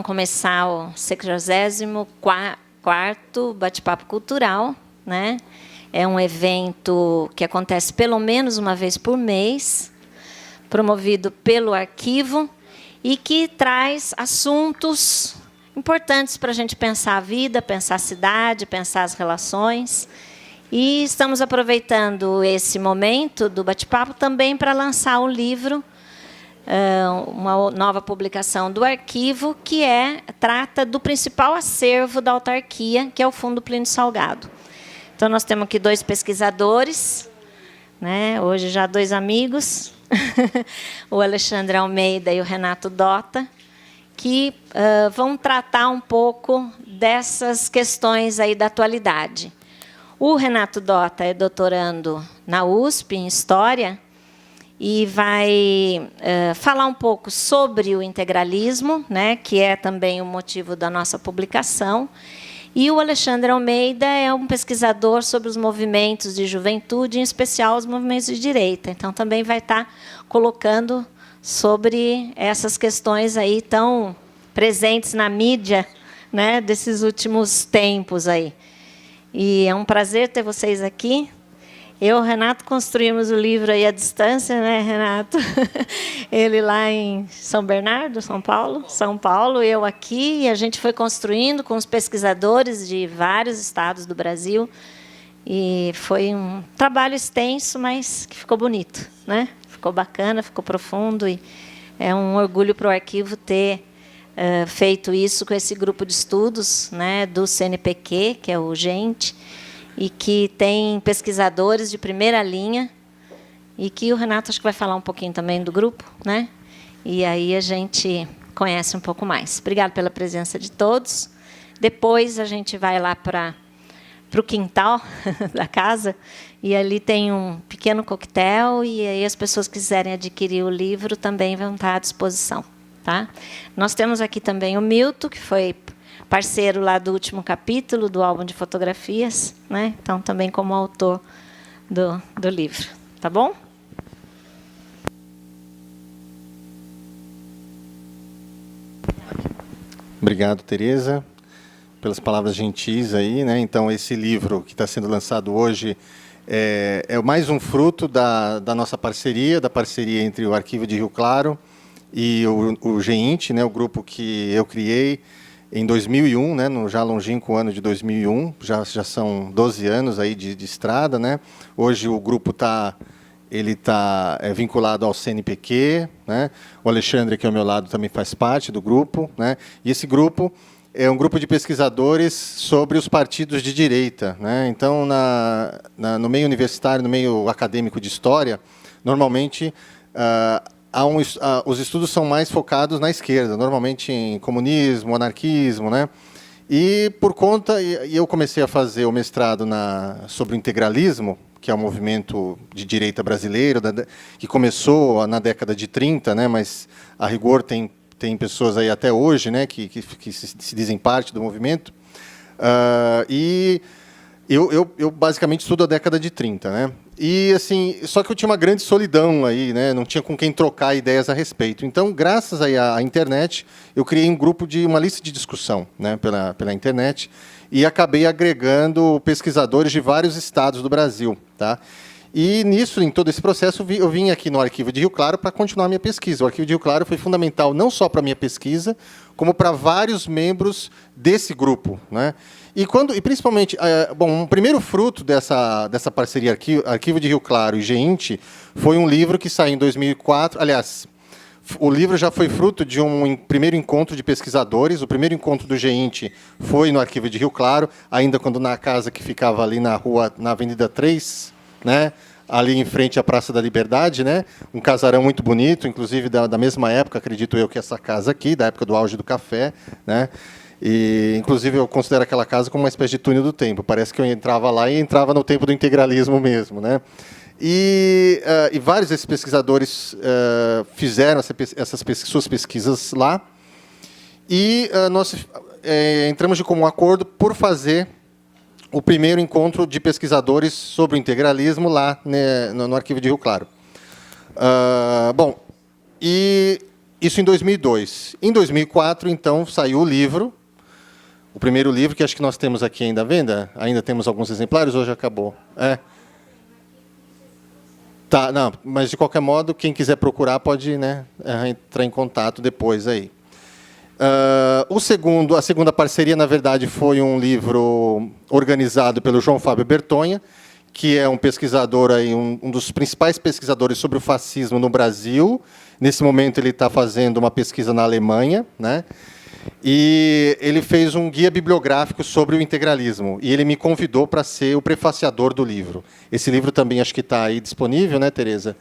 então começar o 64º Bate-Papo Cultural, né? É um evento que acontece pelo menos uma vez por mês, promovido pelo Arquivo, e que traz assuntos importantes para a gente pensar a vida, pensar a cidade, pensar as relações. E estamos aproveitando esse momento do bate-papo também para lançar um livro, uma nova publicação do Arquivo, que trata do principal acervo da autarquia, que é o Fundo Plínio Salgado. Então, nós temos aqui 2 pesquisadores, né? Hoje já 2 amigos, o Alexandre Almeida e o Renato Dota, que vão tratar um pouco dessas questões aí da atualidade. O Renato Dota é doutorando na USP, em História, e vai falar um pouco sobre o integralismo, né, que é também o motivo da nossa publicação. E o Alexandre Almeida é um pesquisador sobre os movimentos de juventude, em especial os movimentos de direita. Então, também vai estar colocando sobre essas questões aí tão presentes na mídia, né, desses últimos tempos aí. E é um prazer ter vocês aqui. Eu e o Renato construímos o livro aí à distância, né, Renato? Ele lá em São Bernardo, São Paulo, eu aqui, e a gente foi construindo com os pesquisadores de vários estados do Brasil. E foi um trabalho extenso, mas que ficou bonito, né? Ficou bacana, ficou profundo, e é um orgulho para o Arquivo ter feito isso com esse grupo de estudos, né, do CNPq, que é o GENT, e que tem pesquisadores de primeira linha, e que o Renato acho que vai falar um pouquinho também do grupo, né? E aí a gente conhece um pouco mais. Obrigada pela presença de todos. Depois a gente vai lá para o quintal da casa, e ali tem um pequeno coquetel, e aí as pessoas que quiserem adquirir o livro também vão estar à disposição. Tá? Nós temos aqui também o Milton, que foi parceiro lá do último capítulo do álbum de fotografias, né? Então, também como autor do livro. Tá bom? Obrigado, Tereza, pelas palavras gentis aí, né? Então, esse livro que está sendo lançado hoje é mais um fruto da nossa parceria, da parceria entre o Arquivo de Rio Claro e o GEINT, né, o grupo que eu criei em 2001, né, no já longínquo ano de 2001, já são 12 anos aí de estrada, né? Hoje o grupo está vinculado ao CNPq, né? O Alexandre, que é ao meu lado, também faz parte do grupo, né? E esse grupo é um grupo de pesquisadores sobre os partidos de direita, né? Então, no meio universitário, no meio acadêmico de história, normalmente os estudos são mais focados na esquerda, normalmente em comunismo, anarquismo, né? E por conta, eu comecei a fazer o mestrado sobre o integralismo, que é um movimento de direita brasileiro, que começou na década de 30, né? Mas a rigor tem pessoas aí até hoje, né? Que se dizem parte do movimento. E eu basicamente estudo a década de 30, né? E assim, só que eu tinha uma grande solidão aí, né? Não tinha com quem trocar ideias a respeito. Então, graças aí à internet, eu criei uma lista de discussão, né, pela internet, e acabei agregando pesquisadores de vários estados do Brasil, tá? E nisso, em todo esse processo, eu vim aqui no Arquivo de Rio Claro para continuar a minha pesquisa. O Arquivo de Rio Claro foi fundamental não só para a minha pesquisa, como para vários membros desse grupo, né? E principalmente, um primeiro fruto dessa parceria Arquivo de Rio Claro e GEINT foi um livro que saiu em 2004. Aliás, o livro já foi fruto de um primeiro encontro de pesquisadores. O primeiro encontro do GEINT foi no Arquivo de Rio Claro, ainda quando na casa que ficava ali na Avenida 3, né? Ali em frente à Praça da Liberdade, né? Um casarão muito bonito, inclusive da mesma época, acredito eu, que essa casa aqui, da época do auge do café, né? E, inclusive, eu considero aquela casa como uma espécie de túnel do tempo. Parece que eu entrava lá e entrava no tempo do integralismo mesmo, né? E vários desses pesquisadores fizeram suas pesquisas lá. E nós entramos de comum acordo por fazer o primeiro encontro de pesquisadores sobre o integralismo lá, né, no Arquivo de Rio Claro. Isso em 2002. Em 2004, então, saiu o livro, o primeiro livro, que acho que nós temos aqui ainda à venda. Ainda temos alguns exemplares, ou já acabou? É. Tá, não, mas de qualquer modo, quem quiser procurar pode, né, entrar em contato depois aí. A segunda parceria, na verdade, foi um livro organizado pelo João Fábio Bertonha, que é um pesquisador aí, um dos principais pesquisadores sobre o fascismo no Brasil. Nesse momento ele está fazendo uma pesquisa na Alemanha, né? E ele fez um guia bibliográfico sobre o integralismo. E ele me convidou para ser o prefaciador do livro. Esse livro também acho que está aí disponível, né, Tereza?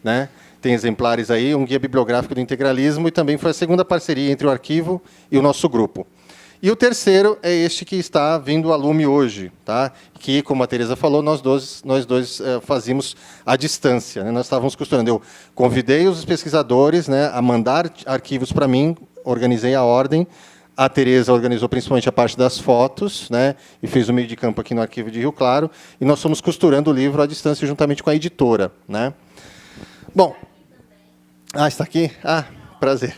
Né? Tem exemplares aí, um guia bibliográfico do integralismo, e também foi a segunda parceria entre o arquivo e o nosso grupo. E o terceiro é este que está vindo a lume hoje, tá? Que, como a Tereza falou, nós dois fazíamos à distância, né? Nós estávamos costurando. Eu convidei os pesquisadores, né, a mandar arquivos para mim, organizei a ordem. A Tereza organizou principalmente a parte das fotos, né, e fez o meio de campo aqui no arquivo de Rio Claro. E nós fomos costurando o livro à distância juntamente com a editora, né? Bom, está aqui? Prazer.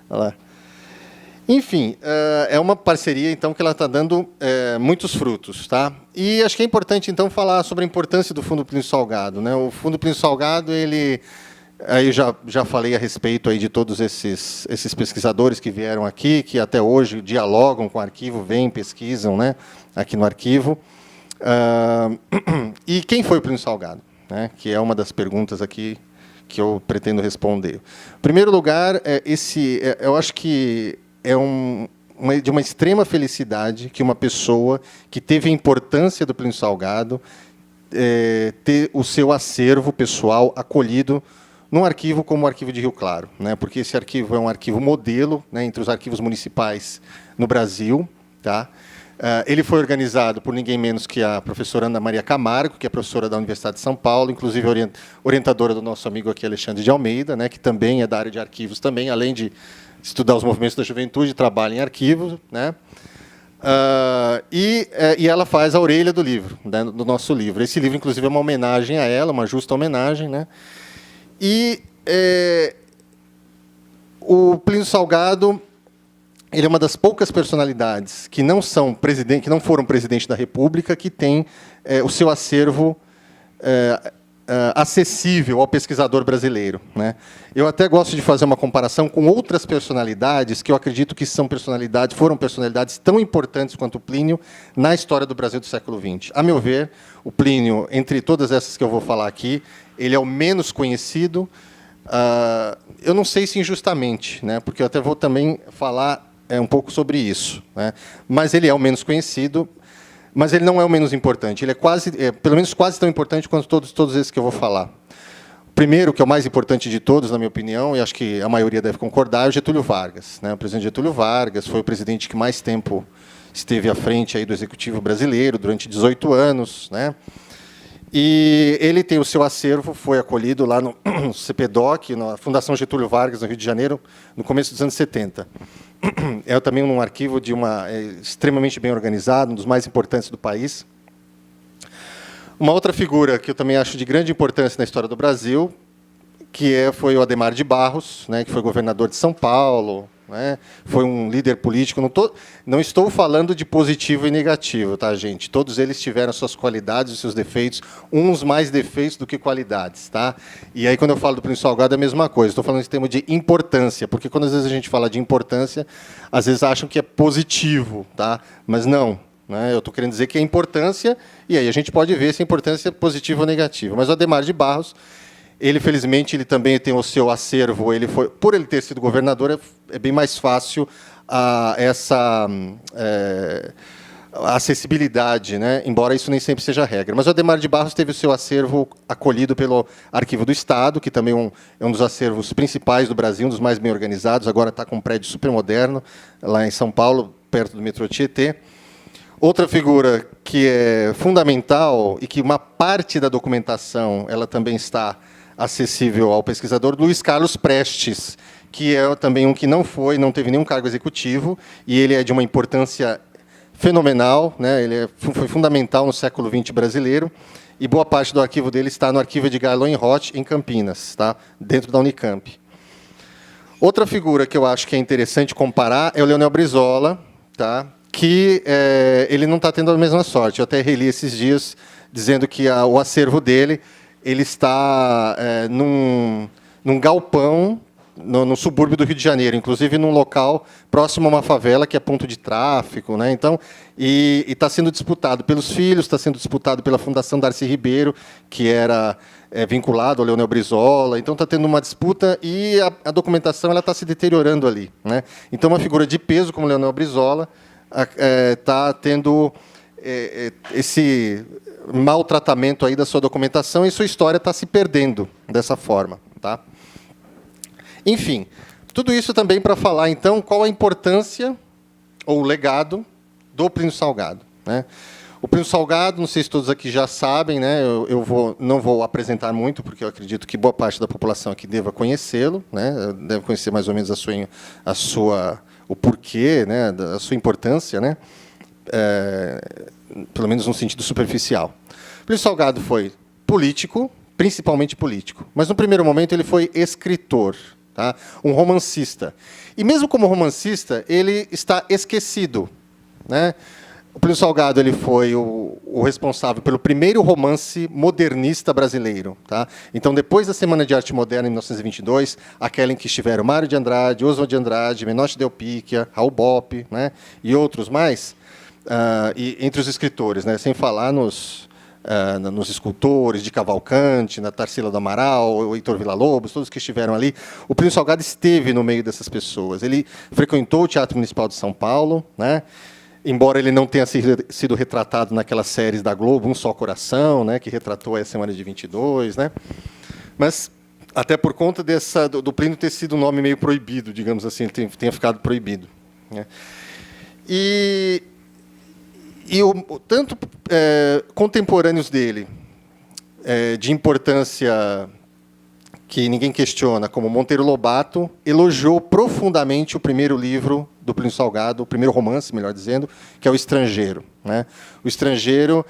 Olha lá. Enfim, é uma parceria então que ela está dando muitos frutos, tá? E acho que é importante então falar sobre a importância do Fundo Plínio Salgado, né? O Fundo Plínio Salgado, ele aí já falei a respeito aí de todos esses pesquisadores que vieram aqui, que até hoje dialogam com o arquivo, vêm, pesquisam, né? Aqui no arquivo. E quem foi o Plínio Salgado, né? Que é uma das perguntas aqui que eu pretendo responder. Em primeiro lugar, eu acho que de uma extrema felicidade que uma pessoa que teve a importância do Plínio Salgado ter o seu acervo pessoal acolhido num arquivo como o Arquivo de Rio Claro, né? Porque esse arquivo é um arquivo modelo, né, entre os arquivos municipais no Brasil. Tá? Ele foi organizado por ninguém menos que a professora Ana Maria Camargo, que é professora da Universidade de São Paulo, inclusive orientadora do nosso amigo aqui, Alexandre de Almeida, né, que também é da área de arquivos, também, além de estudar os movimentos da juventude, trabalha em arquivos, né? E ela faz a orelha do livro, né, do nosso livro. Esse livro, inclusive, é uma homenagem a ela, uma justa homenagem, né? E o Plínio Salgado, ele é uma das poucas personalidades que não foram presidente da República, que tem o seu acervo acessível ao pesquisador brasileiro, né? Eu até gosto de fazer uma comparação com outras personalidades que eu acredito que foram personalidades tão importantes quanto o Plínio na história do Brasil do século XX. A meu ver, o Plínio, entre todas essas que eu vou falar aqui, ele é o menos conhecido. Eu não sei se injustamente, né? Porque eu até vou também falar um pouco sobre isso, né? Mas ele é o menos conhecido. Mas ele não é o menos importante. Ele é pelo menos quase tão importante quanto todos esses que eu vou falar. O primeiro, que é o mais importante de todos, na minha opinião, e acho que a maioria deve concordar, é o Getúlio Vargas, né? O presidente Getúlio Vargas foi o presidente que mais tempo esteve à frente aí do Executivo brasileiro, durante 18 anos, né? E ele tem o seu acervo, foi acolhido lá no CPDOC, na Fundação Getúlio Vargas, no Rio de Janeiro, no começo dos anos 70. É também um arquivo extremamente bem organizado, um dos mais importantes do país. Uma outra figura que eu também acho de grande importância na história do Brasil, foi o Adhemar de Barros, né, que foi governador de São Paulo, né, foi um líder político. Não estou falando de positivo e negativo, tá, gente? Todos eles tiveram suas qualidades e seus defeitos, uns mais defeitos do que qualidades, tá? E aí, quando eu falo do Plínio Salgado, é a mesma coisa. Estou falando em termos de importância, porque quando às vezes a gente fala de importância, às vezes acham que é positivo, tá? Mas não. Né? Eu estou querendo dizer que é importância, e aí a gente pode ver se a importância é positiva ou negativa. Mas o Adhemar de Barros, ele, felizmente, ele também tem o seu acervo. Por ele ter sido governador, é bem mais fácil essa acessibilidade, né? Embora isso nem sempre seja a regra. Mas o Adhemar de Barros teve o seu acervo acolhido pelo Arquivo do Estado, que também é um dos acervos principais do Brasil, um dos mais bem organizados. Agora está com um prédio super moderno, lá em São Paulo, perto do metrô Tietê. Outra figura que é fundamental e que uma parte da documentação ela também está acessível ao pesquisador, Luiz Carlos Prestes, que é também um que não teve nenhum cargo executivo, e ele é de uma importância fenomenal, né? Ele foi fundamental no século XX brasileiro, e boa parte do arquivo dele está no arquivo de Garlon Roth, em Campinas, tá? Dentro da Unicamp. Outra figura que eu acho que é interessante comparar é o Leonel Brizola, tá? Que ele não está tendo a mesma sorte. Eu até reli esses dias dizendo que o acervo dele ele está num galpão no subúrbio do Rio de Janeiro, inclusive num local próximo a uma favela que é ponto de tráfico, né? Então, e está sendo disputado pelos filhos, está sendo disputado pela Fundação Darcy Ribeiro, que era vinculado ao Leonel Brizola. Então, está tendo uma disputa e a documentação ela está se deteriorando ali, né? Então, uma figura de peso como Leonel Brizola está tendo esse maltratamento aí da sua documentação e sua história está se perdendo dessa forma, tá? Enfim, tudo isso também para falar, então, qual a importância ou o legado do Plínio Salgado, né? O Plínio Salgado, não sei se todos aqui já sabem, né? Não vou apresentar muito, porque eu acredito que boa parte da população aqui deva conhecê-lo, né? Deve conhecer mais ou menos o porquê, né? A sua importância, né? Pelo menos no sentido superficial. O Plínio Salgado foi político, principalmente político, mas no primeiro momento ele foi escritor. Tá? Um romancista. E mesmo como romancista, ele está esquecido, né? O Plínio Salgado ele foi o responsável pelo primeiro romance modernista brasileiro. Tá? Então, depois da Semana de Arte Moderna, em 1922, aquela em que estiveram Mário de Andrade, Oswald de Andrade, Menotti Del Picchia, Raul Bopp, né? E outros mais, e entre os escritores, né? Sem falar nos escultores de Cavalcante, na Tarsila do Amaral, o Heitor Villa-Lobos, todos que estiveram ali. O Plínio Salgado esteve no meio dessas pessoas. Ele frequentou o Teatro Municipal de São Paulo, né? Embora ele não tenha sido retratado naquelas séries da Globo, Um Só Coração, né? Que retratou a Semana de 22, né? Mas, até por conta do Plínio ter sido um nome meio proibido, digamos assim, ele tenha ficado proibido, né? E tanto contemporâneos dele, de importância que ninguém questiona, como Monteiro Lobato, elogiou profundamente o primeiro livro do Plínio Salgado, o primeiro romance, melhor dizendo, que é O Estrangeiro, né? O Estrangeiro,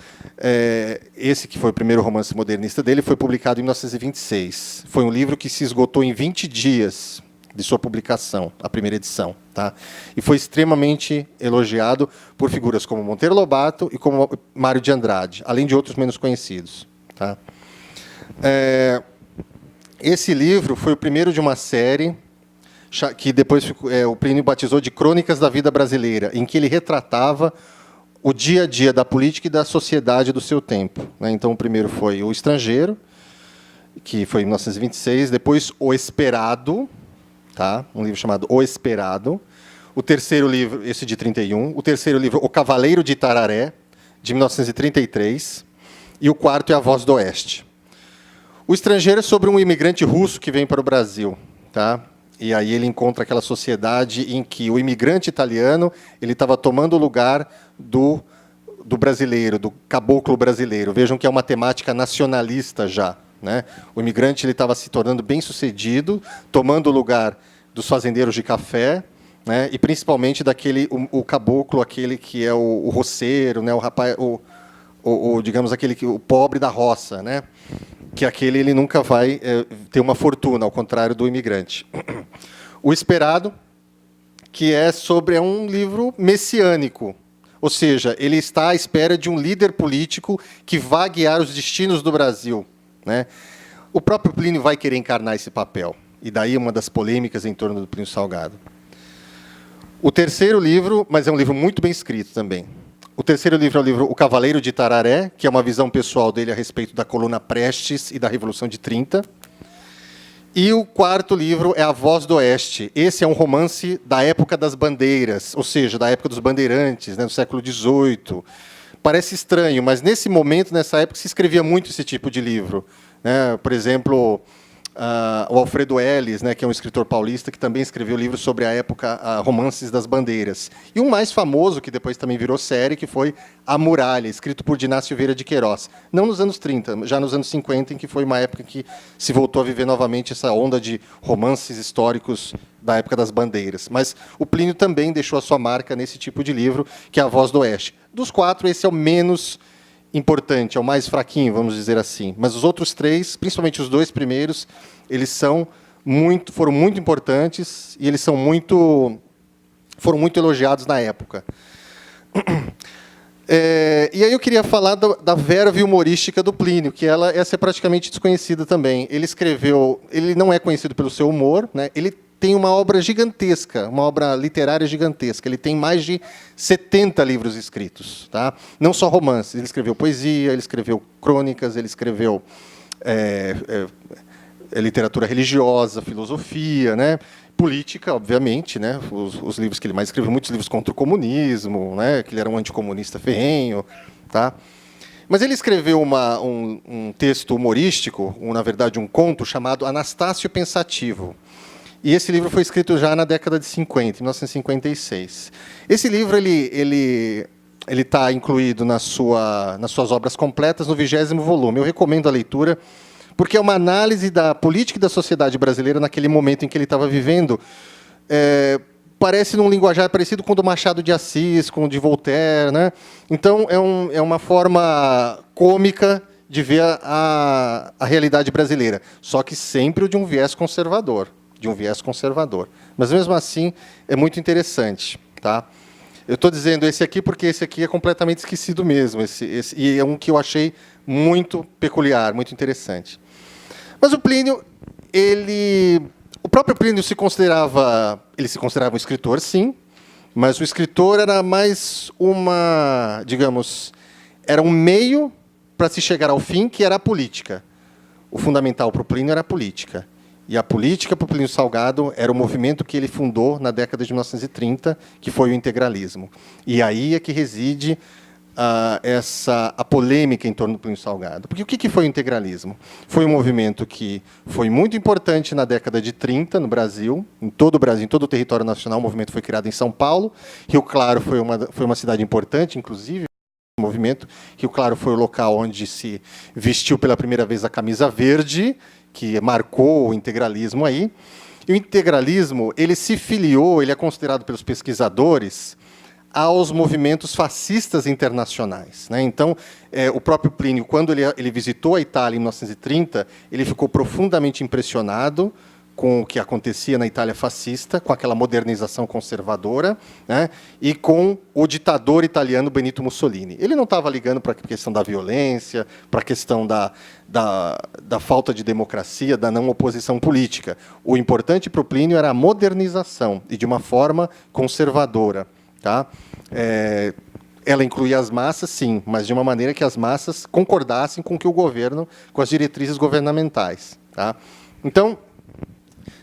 esse que foi o primeiro romance modernista dele, foi publicado em 1926. Foi um livro que se esgotou em 20 dias de sua publicação, a primeira edição. Tá? E foi extremamente elogiado por figuras como Monteiro Lobato e como Mário de Andrade, além de outros menos conhecidos. Tá? Esse livro foi o primeiro de uma série que depois o Plínio batizou de Crônicas da Vida Brasileira, em que ele retratava o dia a dia da política e da sociedade do seu tempo. Né? Então, o primeiro foi O Estrangeiro, que foi em 1926, depois O Esperado, tá? Um livro chamado O Esperado. O terceiro livro, esse de 31. O terceiro livro, O Cavaleiro de Itararé, de 1933. E o quarto é A Voz do Oeste. O Estrangeiro é sobre um imigrante russo que vem para o Brasil. Tá? E aí ele encontra aquela sociedade em que o imigrante italiano ele estava tomando o lugar do brasileiro, do caboclo brasileiro. Vejam que é uma temática nacionalista já. Né? O imigrante ele estava se tornando bem-sucedido, tomando o lugar dos fazendeiros de café, né? E principalmente o caboclo, aquele que é o roceiro, né? O rapaz, digamos o pobre da roça, né? Que aquele ele nunca vai ter uma fortuna, ao contrário do imigrante. O Esperado, que é um livro messiânico. Ou seja, ele está à espera de um líder político que vá guiar os destinos do Brasil. Né? O próprio Plínio vai querer encarnar esse papel. E daí uma das polêmicas em torno do Plínio Salgado. O terceiro livro, mas é um livro muito bem escrito também. O terceiro livro é o livro O Cavaleiro de Itararé, que é uma visão pessoal dele a respeito da coluna Prestes e da Revolução de 30. E o quarto livro é A Voz do Oeste. Esse é um romance da época das bandeiras, ou seja, da época dos bandeirantes, né, do século XVIII. Parece estranho, mas nesse momento, nessa época, se escrevia muito esse tipo de livro. Né? Por exemplo, o Alfredo Ellis, né, que é um escritor paulista, que também escreveu livros sobre a época, romances das bandeiras. E um mais famoso, que depois também virou série, que foi A Muralha, escrito por Dinácio Vieira de Queiroz. Não nos anos 30, já nos anos 50, em que foi uma época que se voltou a viver novamente essa onda de romances históricos da época das bandeiras. Mas o Plínio também deixou a sua marca nesse tipo de livro, que é A Voz do Oeste. Dos quatro, esse é o menos importante, é o mais fraquinho, vamos dizer assim. Mas os outros três, principalmente os dois primeiros, eles são foram muito importantes e eles foram muito elogiados na época. E aí eu queria falar da verve humorística do Plínio, que essa é praticamente desconhecida também. Ele não é conhecido pelo seu humor, né? Ele tem uma obra gigantesca, uma obra literária gigantesca. Ele tem mais de 70 livros escritos, tá? Não só romances. Ele escreveu poesia, ele escreveu crônicas, ele escreveu literatura religiosa, filosofia, né? Política, obviamente, né? Os livros que ele mais escreveu, muitos livros contra o comunismo, né? Que ele era um anticomunista ferrenho, tá? Mas ele escreveu um texto humorístico, na verdade um conto chamado Anastácio Pensativo. E esse livro foi escrito já na década de 50, em 1956. Esse livro ele está incluído nas suas obras completas no 20º volume. Eu recomendo a leitura, porque é uma análise da política e da sociedade brasileira naquele momento em que ele estava vivendo. Parece num linguajar parecido com o do Machado de Assis, com o de Voltaire, né? Então, é uma forma cômica de ver a realidade brasileira, só que sempre de um viés conservador. Mas, mesmo assim, é muito interessante. Tá? Eu estou dizendo esse aqui porque esse aqui é completamente esquecido mesmo, e é um que eu achei muito peculiar, muito interessante. Mas o Plínio, o próprio Plínio se considerava um escritor, sim, mas o escritor era mais era um meio para se chegar ao fim, que era a política. O fundamental para o Plínio era a política. E a política para o Plínio Salgado era o movimento que ele fundou na década de 1930, que foi o integralismo. E aí é que reside a polêmica em torno do Plínio Salgado. Porque o que foi o integralismo? Foi um movimento que foi muito importante na década de 30, no Brasil, em todo o território nacional. O movimento foi criado em São Paulo. Rio Claro foi uma cidade importante, inclusive, o movimento. Rio Claro foi o local onde se vestiu pela primeira vez a camisa verde, que marcou o integralismo aí. E o integralismo, ele se filiou, ele é considerado pelos pesquisadores aos movimentos fascistas internacionais, né? Então, o próprio Plínio, quando ele visitou a Itália em 1930, ele ficou profundamente impressionado com o que acontecia na Itália fascista, com aquela modernização conservadora, né, e com o ditador italiano Benito Mussolini. Ele não estava ligando para a questão da violência, para a questão da falta de democracia, da não oposição política. O importante para o Plínio era a modernização, e de uma forma conservadora. Tá? Ela incluía as massas, sim, mas de uma maneira que as massas concordassem com com as diretrizes governamentais. Tá? Então,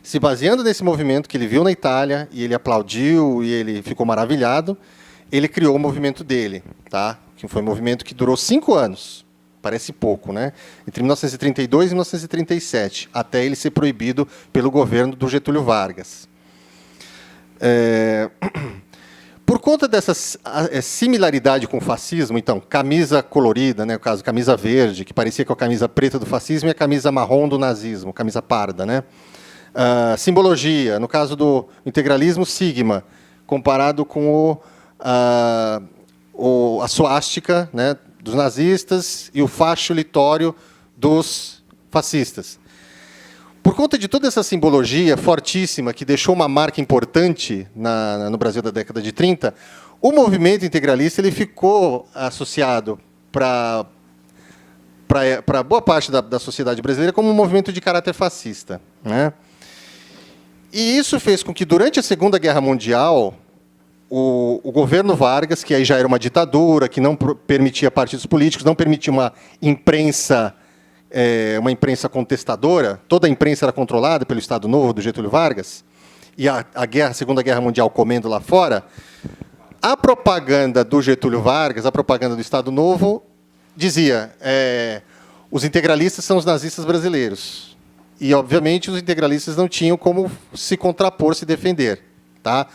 se baseando nesse movimento que ele viu na Itália, e ele aplaudiu, e ele ficou maravilhado, ele criou o movimento dele, tá? Que foi um movimento que durou 5 anos, parece pouco, né? Entre 1932 e 1937, até ele ser proibido pelo governo do Getúlio Vargas. Por conta dessa similaridade com o fascismo, então, camisa colorida, né, no caso, camisa verde, que parecia com a camisa preta do fascismo, e a camisa marrom do nazismo, camisa parda, né? Simbologia, no caso do integralismo, sigma, comparado com a suástica, né, dos nazistas e o facho litório dos fascistas. Por conta de toda essa simbologia fortíssima que deixou uma marca importante no Brasil da década de 30, o movimento integralista ele ficou associado para boa parte da sociedade brasileira como um movimento de caráter fascista, né? E isso fez com que, durante a Segunda Guerra Mundial, o governo Vargas, que aí já era uma ditadura, que não permitia partidos políticos, não permitia uma imprensa contestadora, toda a imprensa era controlada pelo Estado Novo do Getúlio Vargas, e a Segunda Guerra Mundial comendo lá fora, a propaganda do Getúlio Vargas, a propaganda do Estado Novo, dizia os integralistas são os nazistas brasileiros. E, obviamente, os integralistas não tinham como se contrapor, se defender. Tá?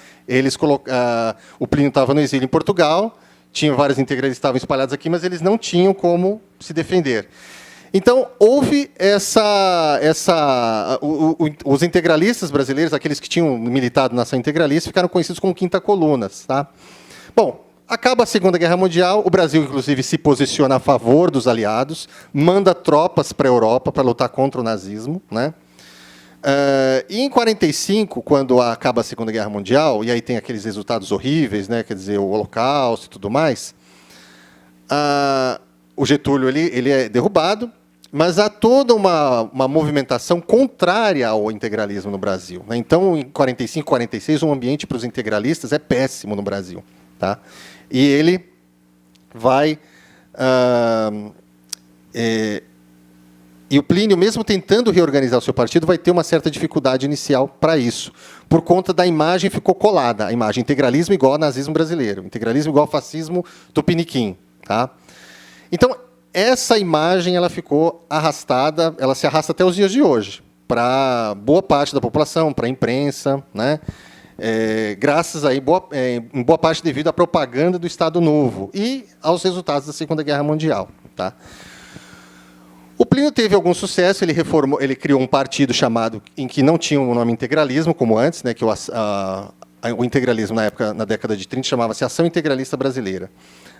O Plínio estava no exílio em Portugal, tinha vários integralistas que estavam espalhados aqui, mas eles não tinham como se defender. Então, houve os integralistas brasileiros, aqueles que tinham militado na ação integralista, ficaram conhecidos como quinta colunas. Tá? Bom, acaba a Segunda Guerra Mundial, o Brasil, inclusive, se posiciona a favor dos aliados, manda tropas para a Europa para lutar contra o nazismo, né? E em 45, quando acaba a Segunda Guerra Mundial, e aí tem aqueles resultados horríveis, né, quer dizer, o Holocausto e tudo mais, o Getúlio ele é derrubado, mas há toda uma movimentação contrária ao integralismo no Brasil, né? Então, em 45, 46, o ambiente para os integralistas é péssimo no Brasil. Tá? E ele vai... E o Plínio, mesmo tentando reorganizar o seu partido, vai ter uma certa dificuldade inicial para isso, por conta da imagem ficou colada, a imagem integralismo igual ao nazismo brasileiro, integralismo igual ao fascismo tupiniquim. Tá? Então, essa imagem ela ficou arrastada, ela se arrasta até os dias de hoje, para boa parte da população, para a imprensa, né? Graças aí, em boa parte devido à propaganda do Estado Novo e aos resultados da Segunda Guerra Mundial. Tá? O Plínio teve algum sucesso, ele criou um partido chamado, em que não tinha o nome integralismo, como antes, né, que o integralismo na década de 30 chamava-se Ação Integralista Brasileira.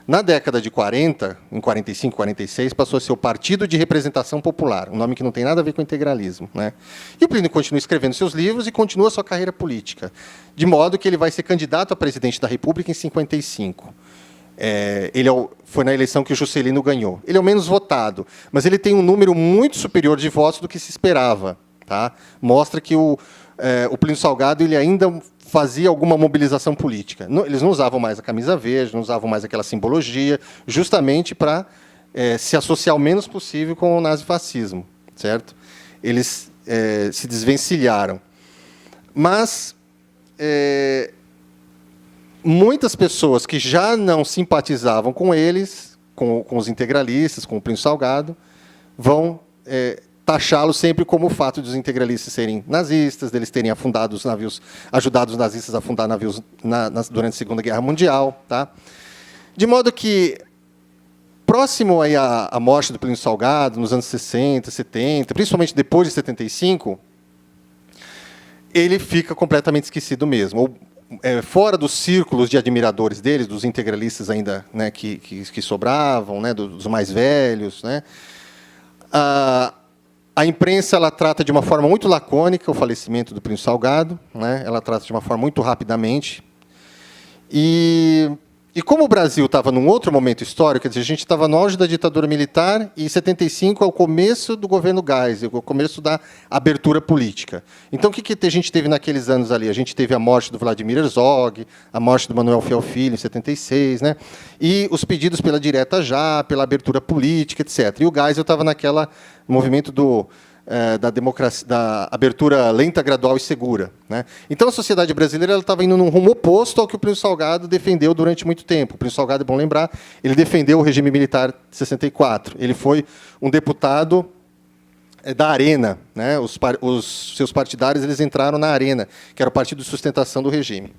Na década de 40, em 45, 46, passou a ser o Partido de Representação Popular, um nome que não tem nada a ver com integralismo. Né? E o Plínio continua escrevendo seus livros e continua sua carreira política, de modo que ele vai ser candidato a presidente da República em 55. Foi na eleição que o Juscelino ganhou. Ele é o menos votado, mas ele tem um número muito superior de votos do que se esperava. Tá? Mostra que o Plínio Salgado ele ainda fazia alguma mobilização política. Eles não usavam mais a camisa verde, não usavam mais aquela simbologia, justamente para se associar o menos possível com o nazifascismo. Certo? Eles se desvencilharam. Mas muitas pessoas que já não simpatizavam com eles, com os integralistas, com o Plínio Salgado, vão taxá-lo sempre como o fato de os integralistas serem nazistas, deles terem afundado os navios, ajudado os nazistas a afundar navios durante a Segunda Guerra Mundial. Tá? De modo que, próximo aí à morte do Plínio Salgado, nos anos 60, 70, principalmente depois de 75, ele fica completamente esquecido mesmo. Fora dos círculos de admiradores dele, dos integralistas ainda, né, que sobravam, né, dos mais velhos, né, a imprensa ela trata de uma forma muito lacônica o falecimento do Plínio Salgado, né, ela trata de uma forma muito rapidamente. E como o Brasil estava num outro momento histórico, quer dizer, a gente estava no auge da ditadura militar e 75 é o começo do governo Geisel, o começo da abertura política. Então, o que a gente teve naqueles anos ali? A gente teve a morte do Vladimir Herzog, a morte do Manuel Fiel Filho, em 76, né? E os pedidos pela direta já, pela abertura política, etc. E o Geisel estava naquele movimento da democracia, da abertura lenta, gradual e segura. Né? Então, a sociedade brasileira estava indo num rumo oposto ao que o Plínio Salgado defendeu durante muito tempo. O Plínio Salgado, é bom lembrar, ele defendeu o regime militar de 64. Ele foi um deputado da Arena. Né? Os seus partidários eles entraram na Arena, que era o partido de sustentação do regime.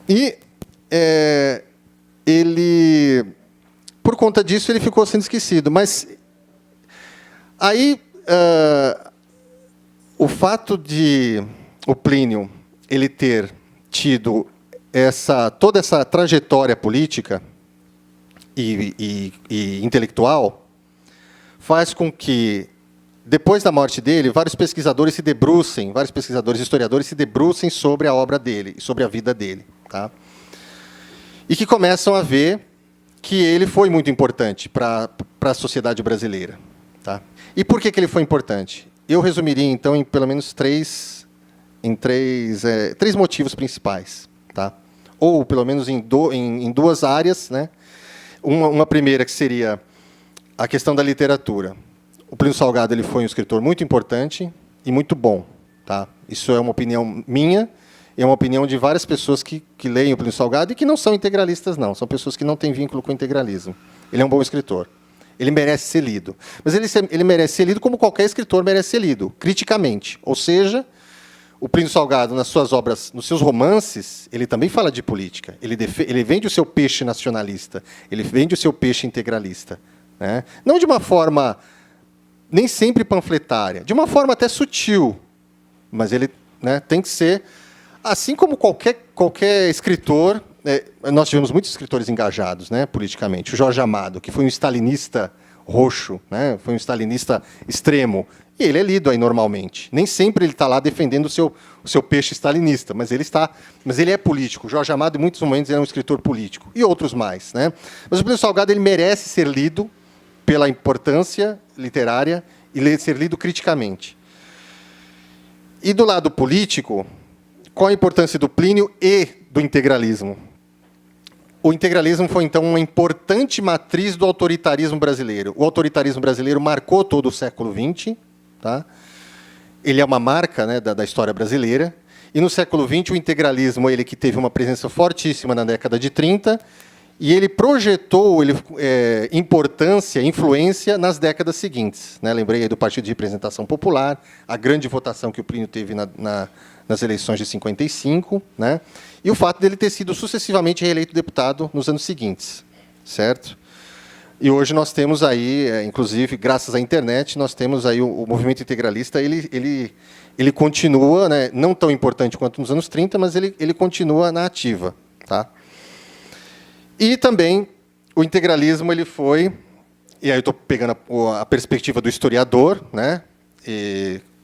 E ele, por conta disso, ele ficou sendo esquecido. Mas aí, o fato de o Plínio ele ter tido toda essa trajetória política e intelectual faz com que, depois da morte dele, vários pesquisadores e historiadores se debrucem sobre a obra dele, sobre a vida dele. Tá? E que começam a ver que ele foi muito importante para a sociedade brasileira. Tá? E por que ele foi importante? Eu resumiria, então, em pelo menos três motivos principais. Tá? Ou, pelo menos, em duas áreas. Né? Uma primeira, que seria a questão da literatura. O Plínio Salgado ele foi um escritor muito importante e muito bom. Tá? Isso é uma opinião minha, e é uma opinião de várias pessoas que leem o Plínio Salgado e que não são integralistas, não. São pessoas que não têm vínculo com o integralismo. Ele é um bom escritor. Ele merece ser lido. Mas ele merece ser lido como qualquer escritor merece ser lido, criticamente. Ou seja, o Plínio Salgado, nas suas obras, nos seus romances, ele também fala de política. Ele vende o seu peixe nacionalista, ele vende o seu peixe integralista. Né? Não de uma forma nem sempre panfletária, de uma forma até sutil. Mas ele, né, tem que ser, assim como qualquer escritor. Nós tivemos muitos escritores engajados, né, politicamente. O Jorge Amado, que foi um stalinista roxo, né? Foi um stalinista extremo. E ele é lido aí normalmente. Nem sempre ele está lá defendendo o seu peixe stalinista, mas ele é político. Jorge Amado, em muitos momentos, é um escritor político. E outros mais, né? Mas o Plínio Salgado ele merece ser lido pela importância literária e ser lido criticamente. E do lado político, qual a importância do Plínio e do integralismo? O integralismo foi, então, uma importante matriz do autoritarismo brasileiro. O autoritarismo brasileiro marcou todo o século XX. Tá? Ele é uma marca, né, da história brasileira. E, no século XX, o integralismo ele que teve uma presença fortíssima na década de 30, e ele projetou importância, influência nas décadas seguintes. Né? Lembrei aí do Partido de Representação Popular, a grande votação que o Plínio teve nas eleições de 55, né? E o fato dele ter sido sucessivamente reeleito deputado nos anos seguintes, certo? E hoje nós temos aí, inclusive, graças à internet, nós temos aí o movimento integralista, ele continua, né, não tão importante quanto nos anos 30, mas ele continua na ativa. Tá? E também o integralismo ele foi, e aí eu estou pegando a perspectiva do historiador, né,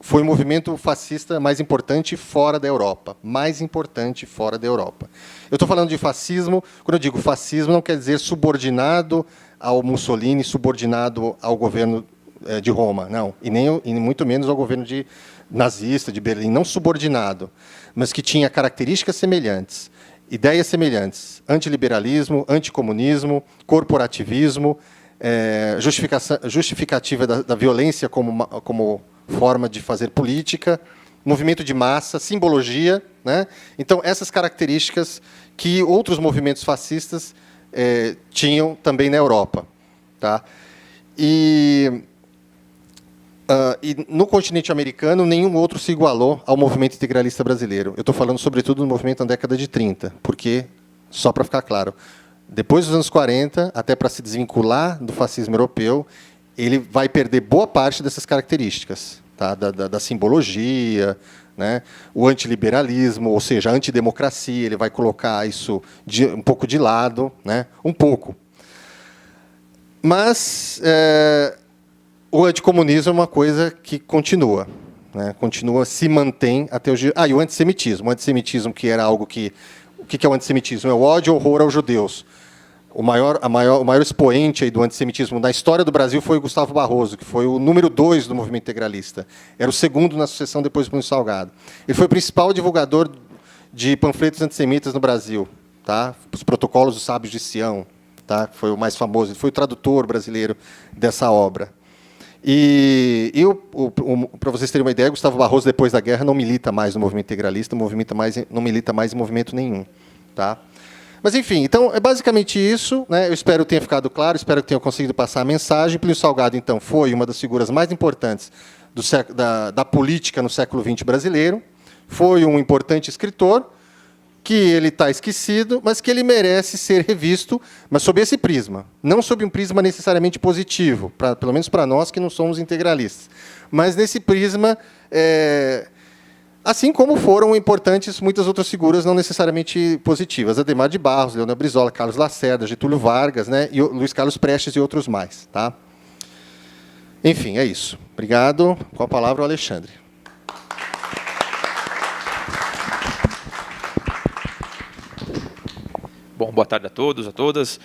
foi o movimento fascista mais importante fora da Europa. Mais importante fora da Europa. Eu estou falando de fascismo, quando eu digo fascismo, não quer dizer subordinado ao Mussolini, subordinado ao governo de Roma, não. E muito menos ao governo nazista de Berlim, não subordinado, mas que tinha características semelhantes, ideias semelhantes, antiliberalismo, anticomunismo, corporativismo, justificativa da violência como forma de fazer política, movimento de massa, simbologia, né? Então, essas características que outros movimentos fascistas tinham também na Europa. Tá? E no continente americano, nenhum outro se igualou ao movimento integralista brasileiro. Eu estou falando, sobretudo, do movimento na década de 30, porque, só para ficar claro, depois dos anos 40, até para se desvincular do fascismo europeu, ele vai perder boa parte dessas características, tá? da simbologia, né? O antiliberalismo, ou seja, a antidemocracia, ele vai colocar isso um pouco de lado, né? Um pouco. Mas o anticomunismo é uma coisa que continua, né? Continua, se mantém até hoje. E o antissemitismo. O antissemitismo, que era algo que... O que é o antissemitismo? É o ódio e horror aos judeus. O maior expoente aí do antissemitismo na história do Brasil foi o Gustavo Barroso, que foi o número 2 do movimento integralista. Era o segundo na sucessão depois do Plínio Salgado. Ele foi o principal divulgador de panfletos antissemitas no Brasil. Tá? Os protocolos dos sábios de Sião. Tá? Foi o mais famoso. Ele foi o tradutor brasileiro dessa obra. Para vocês terem uma ideia, Gustavo Barroso, depois da guerra, não milita mais no movimento integralista, não milita mais em movimento nenhum. Tá? Mas, enfim, então, é basicamente isso. Né? Eu espero que tenha ficado claro, espero que tenha conseguido passar a mensagem. Plínio Salgado, então, foi uma das figuras mais importantes da política no século XX brasileiro. Foi um importante escritor, que ele está esquecido, mas que ele merece ser revisto, mas sob esse prisma. Não sob um prisma necessariamente positivo, pelo menos para nós que não somos integralistas. Mas nesse prisma... assim como foram importantes muitas outras figuras não necessariamente positivas. Adhemar de Barros, Leonel Brizola, Carlos Lacerda, Getúlio Vargas, né, e Luiz Carlos Prestes e outros mais. Tá? Enfim, é isso. Obrigado. Com a palavra, o Alexandre. Bom, boa tarde a todos, a todas.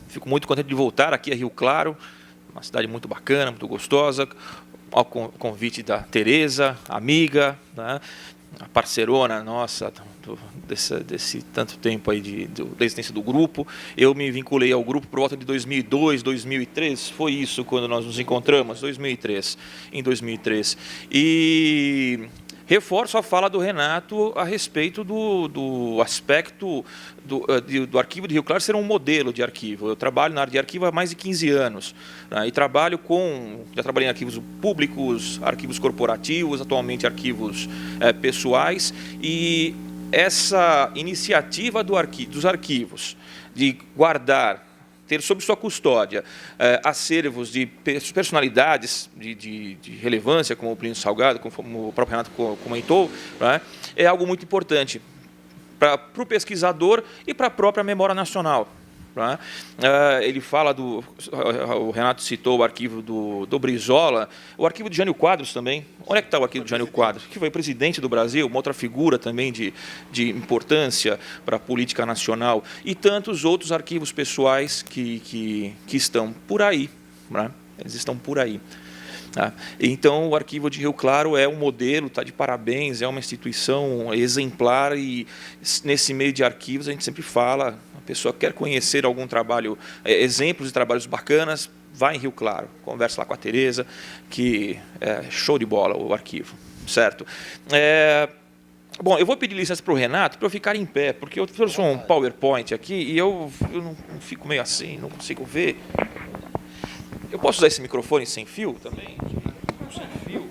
Fico muito contente de voltar aqui a Rio Claro, uma cidade muito bacana, muito gostosa, ao convite da Tereza, amiga, né, a parceirona nossa desse tanto tempo aí da existência do grupo. Eu me vinculei ao grupo por volta de 2002, 2003, foi isso quando nós nos encontramos, em 2003. E reforço a fala do Renato a respeito do aspecto do arquivo de Rio Claro ser um modelo de arquivo. Eu trabalho na área de arquivo há mais de 15 anos, né, e já trabalhei em arquivos públicos, arquivos corporativos, atualmente arquivos pessoais, e essa iniciativa dos arquivos de guardar, ter sob sua custódia acervos de personalidades de relevância, como o Plínio Salgado, como o próprio Renato comentou, né, é algo muito importante para o pesquisador e para a própria memória nacional. Né? Ele fala o Renato citou o arquivo do Brizola, o arquivo de Jânio Quadros também. Onde é que está o arquivo de Jânio Quadros? Que foi presidente do Brasil, uma outra figura também de importância para a política nacional, e tantos outros arquivos pessoais que estão por aí. Né? Eles estão por aí. Então, o Arquivo de Rio Claro é um modelo, está de parabéns, é uma instituição exemplar, e nesse meio de arquivos a gente sempre fala, a pessoa quer conhecer algum trabalho, exemplos de trabalhos bacanas, vai em Rio Claro, conversa lá com a Tereza, que é show de bola o arquivo, certo? Bom, eu vou pedir licença para o Renato para eu ficar em pé, porque eu trouxe um PowerPoint aqui e eu não fico meio assim, não consigo ver. Eu posso usar esse microfone sem fio também? Sem fio.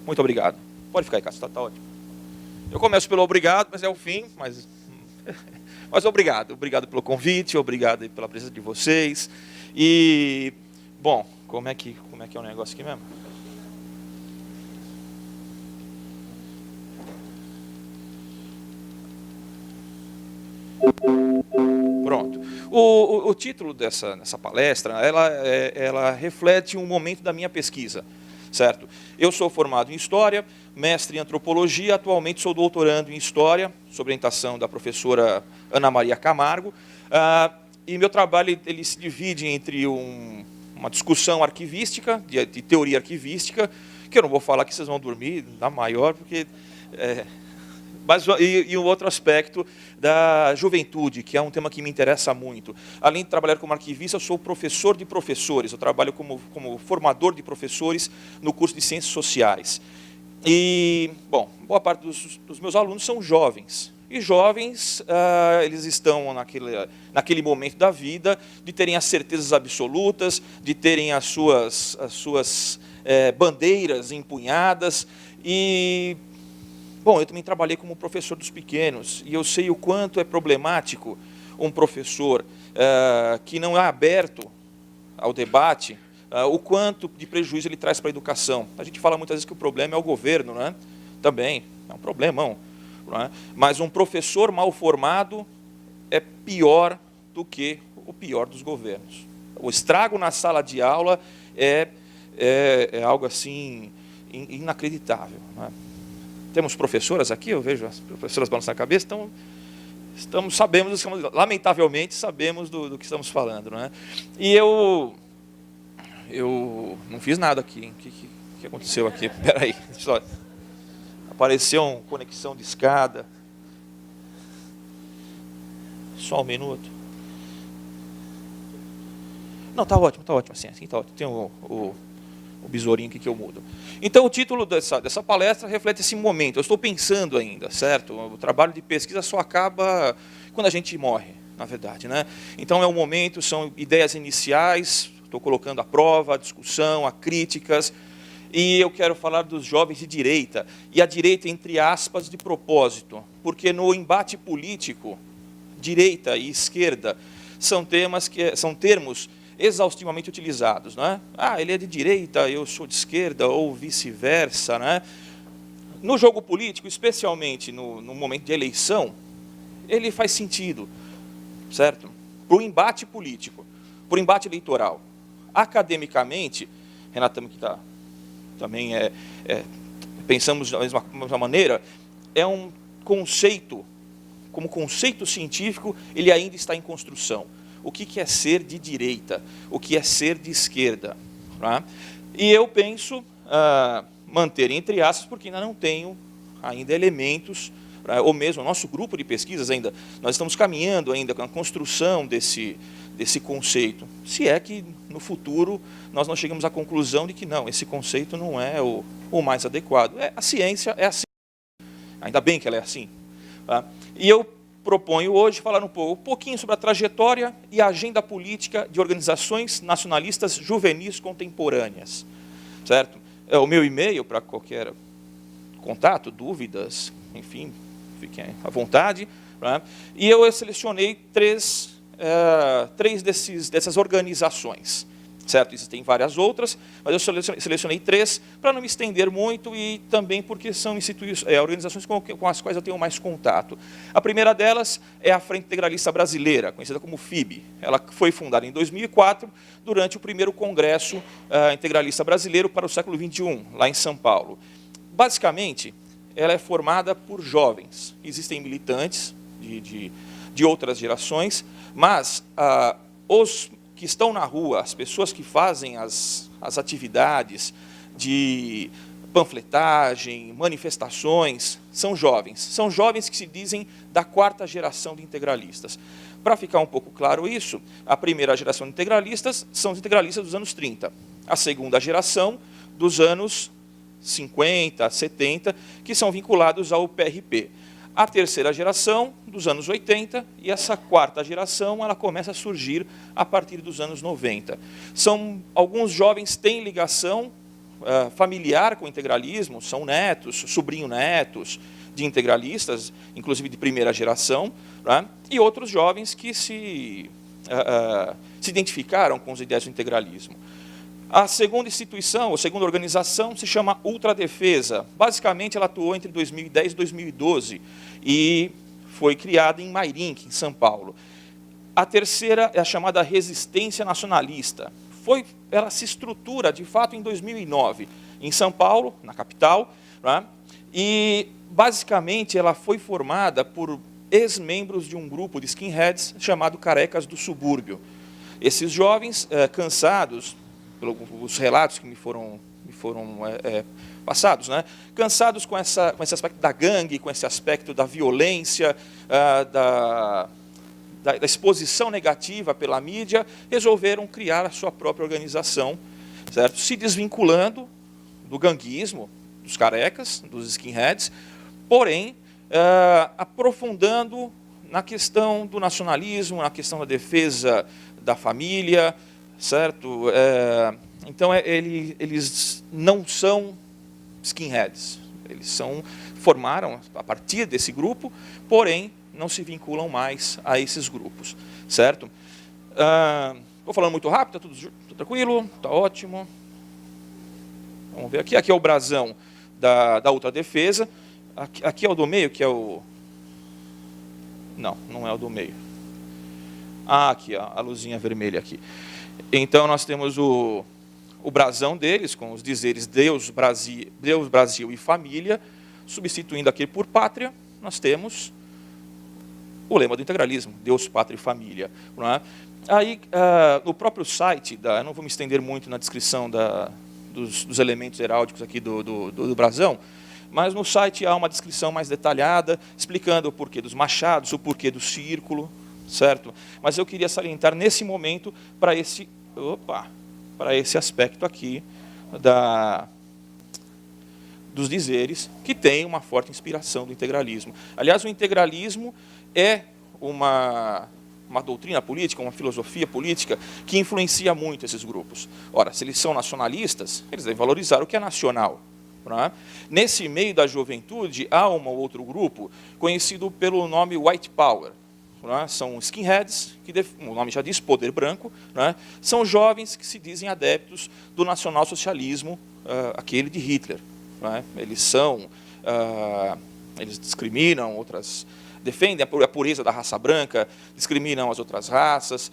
Muito obrigado. Pode ficar aí, Cássio, tá ótimo. Eu começo pelo obrigado, mas é o fim, mas obrigado. Obrigado pelo convite, obrigado pela presença de vocês. E, bom, como é que é o negócio aqui mesmo? Pronto. O título dessa palestra, ela reflete um momento da minha pesquisa, certo? Eu sou formado em História, mestre em Antropologia, atualmente sou doutorando em História, sob orientação da professora Ana Maria Camargo, e meu trabalho ele se divide entre uma discussão arquivística, de teoria arquivística, que eu não vou falar que vocês vão dormir, na maior, porque... E um outro aspecto da juventude, que é um tema que me interessa muito. Além de trabalhar como arquivista, eu sou professor de professores, eu trabalho como formador de professores no curso de Ciências Sociais. E, bom, boa parte dos meus alunos são jovens. E jovens, eles estão naquele momento da vida de terem as certezas absolutas, de terem as suas bandeiras empunhadas. E, bom, eu também trabalhei como professor dos pequenos, e eu sei o quanto é problemático um professor que não é aberto ao debate, o quanto de prejuízo ele traz para a educação. A gente fala muitas vezes que o problema é o governo, né? Também, é um problemão. Mas um professor mal formado é pior do que o pior dos governos. O estrago na sala de aula é algo assim inacreditável. Né? Temos professoras aqui, eu vejo as professoras balançando a cabeça, então lamentavelmente sabemos do que estamos falando. Né? E eu não fiz nada aqui. O que aconteceu aqui? Espera aí, só... Apareceu uma conexão de escada. Só um minuto. Não, tá ótimo assim tá ótimo. Tem o besourinho aqui que eu mudo. Então, o título dessa palestra reflete esse momento. Eu estou pensando ainda, certo? O trabalho de pesquisa só acaba quando a gente morre, na verdade. Né? Então, é um momento, são ideias iniciais, estou colocando à prova, a discussão, a críticas. E eu quero falar dos jovens de direita, e a direita entre aspas de propósito, porque no embate político, direita e esquerda são termos exaustivamente utilizados. Né? Ele é de direita, eu sou de esquerda, ou vice-versa. Né? No jogo político, especialmente no momento de eleição, ele faz sentido, certo? Para o embate político, para o embate eleitoral. Academicamente, Renato que está... também pensamos da mesma maneira, é um conceito, como conceito científico, ele ainda está em construção. O que é ser de direita? O que é ser de esquerda? Tá? E eu penso manter entre aspas, porque ainda não tenho elementos, ou mesmo o nosso grupo de pesquisas ainda, nós estamos caminhando ainda com a construção desse conceito, se é que no futuro nós não chegamos à conclusão de que não, esse conceito não é o mais adequado. A ciência é assim, ainda bem que ela é assim. Tá? E eu proponho hoje falar um pouquinho sobre a trajetória e a agenda política de organizações nacionalistas juvenis contemporâneas. Certo? O meu e-mail para qualquer contato, dúvidas, enfim, fiquem à vontade. Tá? E eu selecionei três três dessas organizações. Certo? Existem várias outras, mas eu selecionei três para não me estender muito e também porque são organizações com as quais eu tenho mais contato. A primeira delas é a Frente Integralista Brasileira, conhecida como FIB. Ela foi fundada em 2004, durante o primeiro Congresso Integralista Brasileiro para o século XXI, lá em São Paulo. Basicamente, ela é formada por jovens. Existem militantes de outras gerações, mas os que estão na rua, as pessoas que fazem as atividades de panfletagem, manifestações, são jovens. São jovens que se dizem da quarta geração de integralistas. Para ficar um pouco claro isso, a primeira geração de integralistas são os integralistas dos anos 30. A segunda geração, dos anos 50, 70, que são vinculados ao PRP. A terceira geração, dos anos 80, e essa quarta geração ela começa a surgir a partir dos anos 90. Alguns jovens têm ligação familiar com o integralismo, são netos, sobrinho-netos de integralistas, inclusive de primeira geração, né? E outros jovens que se identificaram com os ideias do integralismo. A segunda instituição, ou segunda organização, se chama Ultradefesa. Basicamente, ela atuou entre 2010 e 2012 e foi criada em Mairink, em São Paulo. A terceira é a chamada Resistência Nacionalista. Ela se estrutura, de fato, em 2009, em São Paulo, na capital, né? E, basicamente, ela foi formada por ex-membros de um grupo de skinheads chamado Carecas do Subúrbio. Esses jovens, cansados, pelos relatos que me foram passados, né? Cansados com esse aspecto da gangue, com esse aspecto da violência, da exposição negativa pela mídia, resolveram criar a sua própria organização, certo? Se desvinculando do ganguismo, dos carecas, dos skinheads, porém, aprofundando na questão do nacionalismo, na questão da defesa da família, certo? Então, eles não são skinheads. Eles formaram a partir desse grupo, porém, não se vinculam mais a esses grupos. Certo? Estou falando muito rápido, está tudo tranquilo? Está ótimo. Vamos ver aqui. Aqui é o brasão da Ultradefesa. Aqui é o do meio, que é o... Não é o do meio. Aqui, a luzinha vermelha aqui. Então, nós temos o brasão deles, com os dizeres Deus, Brasil e família, substituindo aqui por pátria, nós temos o lema do integralismo, Deus, pátria e família. Não é? Aí, no próprio site, eu não vou me estender muito na descrição dos elementos heráldicos aqui do brasão, mas no site há uma descrição mais detalhada, explicando o porquê dos machados, o porquê do círculo, certo? Mas eu queria salientar nesse momento para esse aspecto aqui dos dizeres, que tem uma forte inspiração do integralismo. Aliás, o integralismo é uma doutrina política, uma filosofia política que influencia muito esses grupos. Ora, se eles são nacionalistas, eles devem valorizar o que é nacional. Não é? Nesse meio da juventude, há um outro grupo conhecido pelo nome White Power. Não é? São skinheads, que o nome já diz, poder branco. Não é? São jovens que se dizem adeptos do nacionalsocialismo, aquele de Hitler. Não é? Eles discriminam outras, defendem a pureza da raça branca, discriminam as outras raças,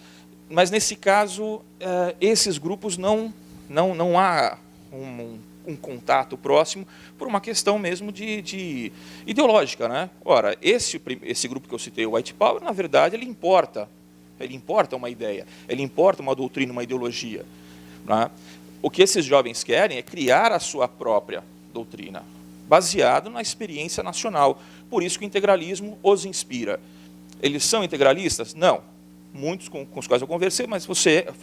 mas nesse caso, esses grupos não há um contato próximo por uma questão mesmo de ideológica, né? Ora, esse grupo que eu citei, o White Power, na verdade, ele importa uma ideia, ele importa uma doutrina, uma ideologia. Né? O que esses jovens querem é criar a sua própria doutrina, baseado na experiência nacional. Por isso que o integralismo os inspira. Eles são integralistas? Não. Muitos com os quais eu conversei, mas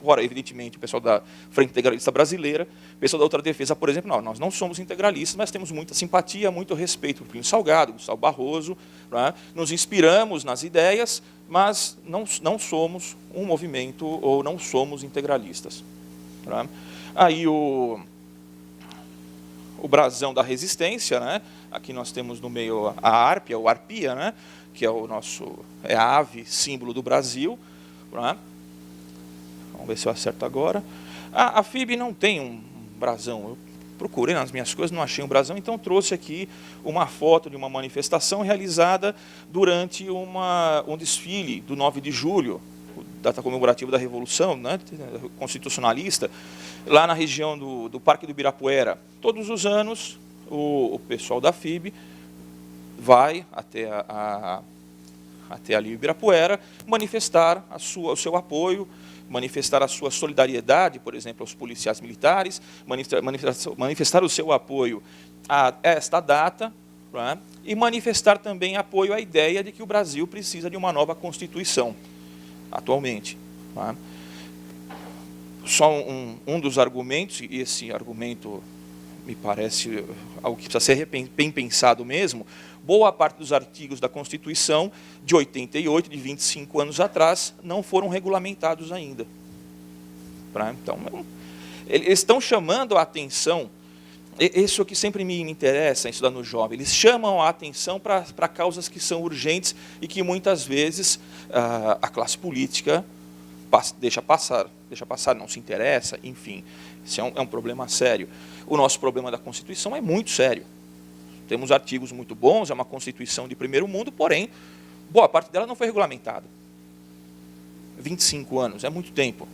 fora, evidentemente, o pessoal da Frente Integralista Brasileira, o pessoal da Ultradefesa, por exemplo, nós não somos integralistas, mas temos muita simpatia, muito respeito por Plínio Salgado, Gustavo Barroso, né? Nos inspiramos nas ideias, mas não somos um movimento ou não somos integralistas. Né? Aí o brasão da resistência, né? Aqui nós temos no meio a árpia, ou arpia, né? Que é a ave símbolo do Brasil. Né? Vamos ver se eu acerto agora. A FIB não tem um brasão. Eu procurei nas minhas coisas, não achei um brasão, então trouxe aqui uma foto de uma manifestação realizada durante um desfile do 9 de julho, data comemorativa da Revolução, né, constitucionalista, lá na região do Parque do Ibirapuera. Todos os anos, o pessoal da FIB vai até ali o Ibirapuera manifestar o seu apoio, manifestar a sua solidariedade, por exemplo, aos policiais militares, manifestar o seu apoio a esta data, né, e manifestar também apoio à ideia de que o Brasil precisa de uma nova Constituição, atualmente. Né. Só um dos argumentos, e esse argumento me parece algo que precisa ser bem pensado mesmo, boa parte dos artigos da Constituição de 88, de 25 anos atrás, não foram regulamentados ainda. Então, eles estão chamando a atenção, isso é o que sempre me interessa em estudar no jovem, eles chamam a atenção para causas que são urgentes e que muitas vezes a classe política deixa passar, não se interessa, enfim, isso é um problema sério. O nosso problema da Constituição é muito sério. Temos artigos muito bons, é uma Constituição de primeiro mundo, porém, boa parte dela não foi regulamentada. 25 anos, é muito tempo.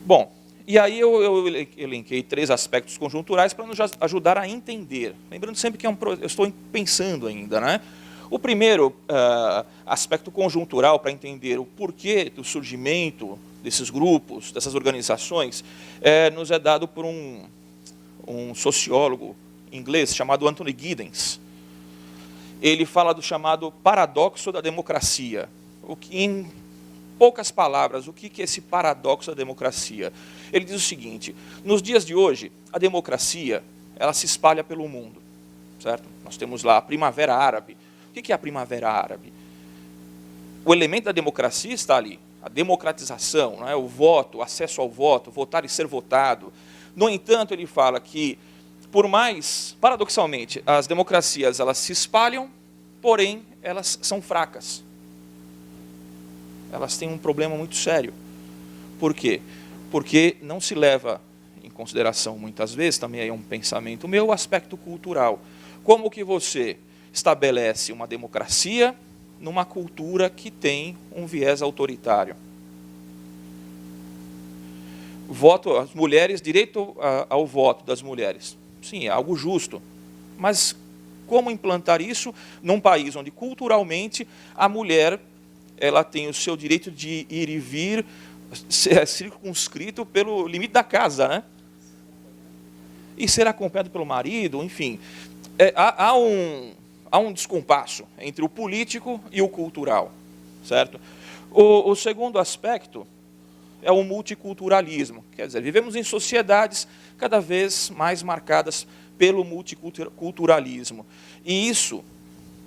Bom, e aí eu elenquei 3 aspectos conjunturais para nos ajudar a entender. Lembrando sempre que eu estou pensando ainda, né? O primeiro aspecto conjuntural para entender o porquê do surgimento desses grupos, dessas organizações, nos é dado por um sociólogo inglês chamado Anthony Giddens. Ele fala do chamado paradoxo da democracia. Em poucas palavras, o que é esse paradoxo da democracia? Ele diz o seguinte: nos dias de hoje, a democracia ela se espalha pelo mundo, certo? Nós temos lá a Primavera Árabe. O que é a Primavera Árabe? O elemento da democracia está ali, a democratização, não é? O voto, o acesso ao voto, votar e ser votado. No entanto, ele fala que, por mais, paradoxalmente, as democracias elas se espalham, porém, elas são fracas. Elas têm um problema muito sério. Por quê? Porque não se leva em consideração, muitas vezes, também é um pensamento meu, o aspecto cultural. Como que você estabelece uma democracia numa cultura que tem um viés autoritário? Voto, as mulheres, direito ao voto das mulheres. Sim, é algo justo. Mas como implantar isso num país onde, culturalmente, a mulher ela tem o seu direito de ir e vir, ser circunscrito pelo limite da casa, né? E ser acompanhado pelo marido, enfim. Há um descompasso entre o político e o cultural, certo? O segundo aspecto é o multiculturalismo. Quer dizer, vivemos em sociedades cada vez mais marcadas pelo multiculturalismo. E isso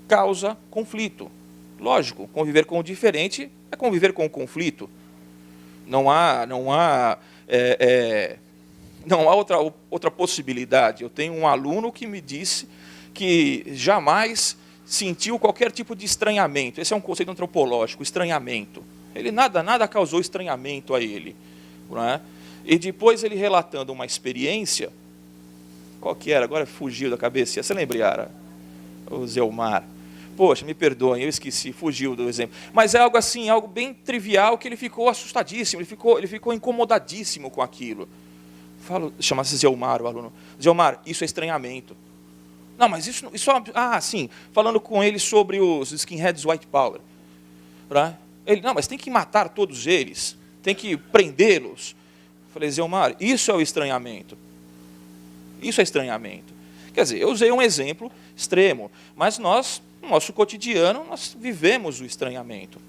causa conflito. Lógico, conviver com o diferente é conviver com o conflito. Não há outra possibilidade. Eu tenho um aluno que me disse que jamais sentiu qualquer tipo de estranhamento. Esse é um conceito antropológico, estranhamento. Ele nada causou estranhamento a ele. Não é? E depois ele relatando uma experiência, qual que era? Agora fugiu da cabeça. Você lembra, Yara? O Zelmar. Poxa, me perdoem, eu esqueci, fugiu do exemplo. Mas é algo assim, algo bem trivial, que ele ficou assustadíssimo, ele ficou incomodadíssimo com aquilo. Chama-se Zelmar, o aluno. Zelmar, isso é estranhamento. Não, mas isso sim, falando com ele sobre os skinheads white power. Né? Ele, não, mas tem que matar todos eles, tem que prendê-los. Falei, Zelmar, isso é o estranhamento. Isso é estranhamento. Quer dizer, eu usei um exemplo extremo, mas nós, no nosso cotidiano, nós vivemos o estranhamento,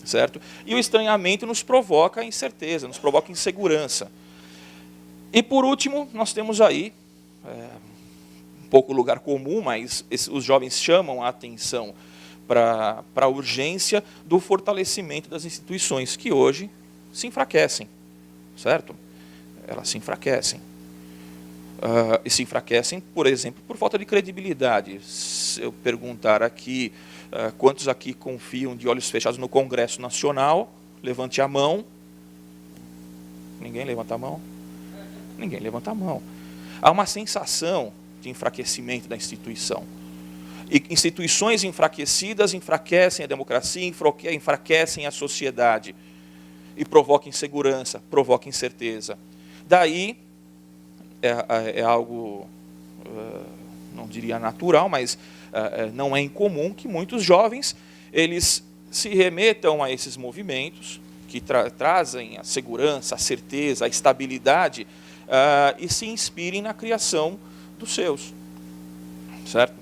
certo? E o estranhamento nos provoca incerteza, nos provoca insegurança. E, por último, nós temos aí, um pouco lugar comum, mas os jovens chamam a atenção para a urgência do fortalecimento das instituições, que hoje se enfraquecem, certo? Elas se enfraquecem. e se enfraquecem, por exemplo, por falta de credibilidade. Se eu perguntar aqui, quantos aqui confiam de olhos fechados no Congresso Nacional, levante a mão. Ninguém levanta a mão? Ninguém levanta a mão. Há uma sensação de enfraquecimento da instituição. E instituições enfraquecidas enfraquecem a democracia, enfraquecem a sociedade. E provocam insegurança, provocam incerteza. Daí, é algo, não diria natural, mas não é incomum que muitos jovens eles se remetam a esses movimentos que trazem a segurança, a certeza, a estabilidade, e se inspirem na criação dos seus. Certo?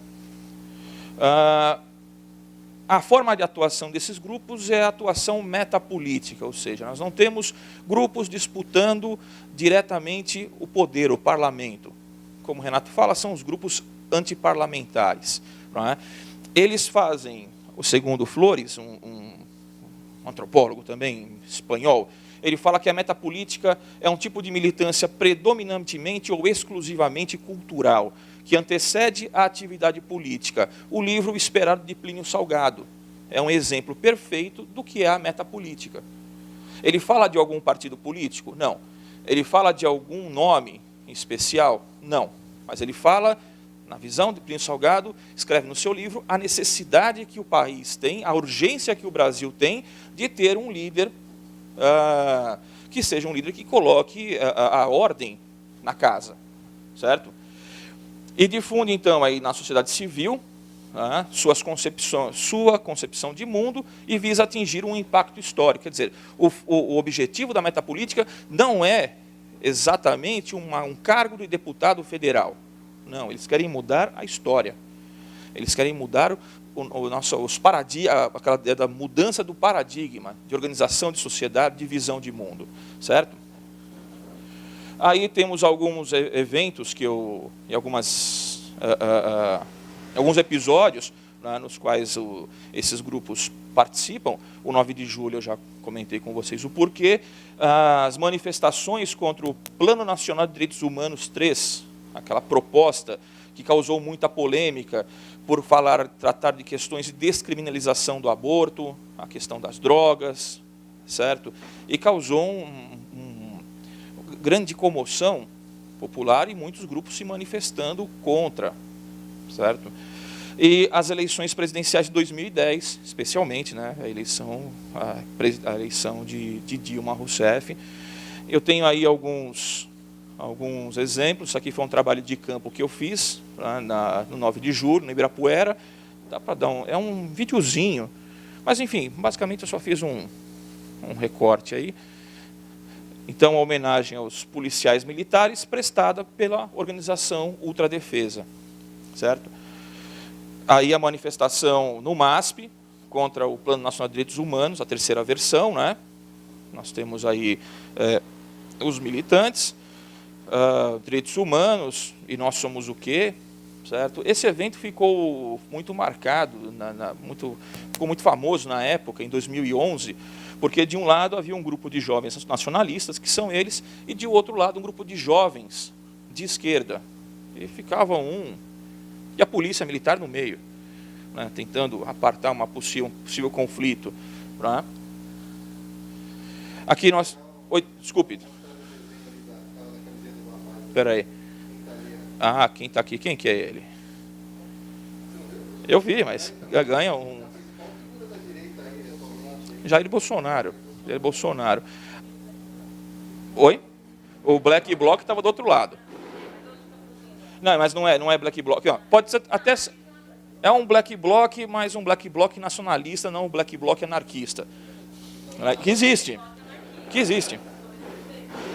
A forma de atuação desses grupos é a atuação metapolítica, ou seja, nós não temos grupos disputando diretamente o poder, o parlamento. Como o Renato fala, são os grupos antiparlamentares. Não é? Eles fazem, segundo Flores, um antropólogo também espanhol, ele fala que a metapolítica é um tipo de militância predominantemente ou exclusivamente cultural, que antecede a atividade política. O livro Esperado de Plínio Salgado é um exemplo perfeito do que é a metapolítica. Ele fala de algum partido político? Não. Ele fala de algum nome em especial? Não. Mas ele fala, na visão de Plínio Salgado, escreve no seu livro a necessidade que o país tem, a urgência que o Brasil tem de ter um líder que seja um líder que coloque a ordem na casa, certo? E difunde, então, aí na sociedade civil sua concepção de mundo e visa atingir um impacto histórico. Quer dizer, o objetivo da metapolítica não é exatamente um cargo de deputado federal. Não, eles querem mudar a história. Eles querem mudar aquela ideia da mudança do paradigma, de organização de sociedade, de visão de mundo. Certo? Aí temos alguns eventos e alguns episódios nos quais esses grupos participam. O 9 de julho eu já comentei com vocês o porquê. As manifestações contra o Plano Nacional de Direitos Humanos 3, aquela proposta que causou muita polêmica por tratar de questões de descriminalização do aborto, a questão das drogas, certo? E causou grande comoção popular e muitos grupos se manifestando contra, certo? E as eleições presidenciais de 2010, especialmente, né, a eleição de Dilma Rousseff. Eu tenho aí alguns exemplos. Isso aqui foi um trabalho de campo que eu fiz no 9 de julho, no Ibirapuera. Dá para dar é um videozinho, mas enfim, basicamente eu só fiz um recorte aí. Então, a homenagem aos policiais militares prestada pela organização Ultradefesa, certo? Aí a manifestação no MASP contra o Plano Nacional de Direitos Humanos, a terceira versão, né? Nós temos aí os militantes, direitos humanos, e nós somos o quê? Certo? Esse evento ficou muito marcado, ficou muito famoso na época, em 2011, porque de um lado havia um grupo de jovens nacionalistas, que são eles, e de outro lado um grupo de jovens de esquerda. E ficava e a polícia militar no meio, né, tentando apartar um possível conflito. Né? Aqui nós... Oi, desculpe. Espera aí. Quem está aqui? Quem que é ele? Eu vi, mas ganha um... Jair Bolsonaro. Oi? O Black Bloc estava do outro lado. Não, mas não é Black Bloc. Pode ser até... É um Black Bloc, mas um Black Bloc nacionalista, não um Black Bloc anarquista. Que existe.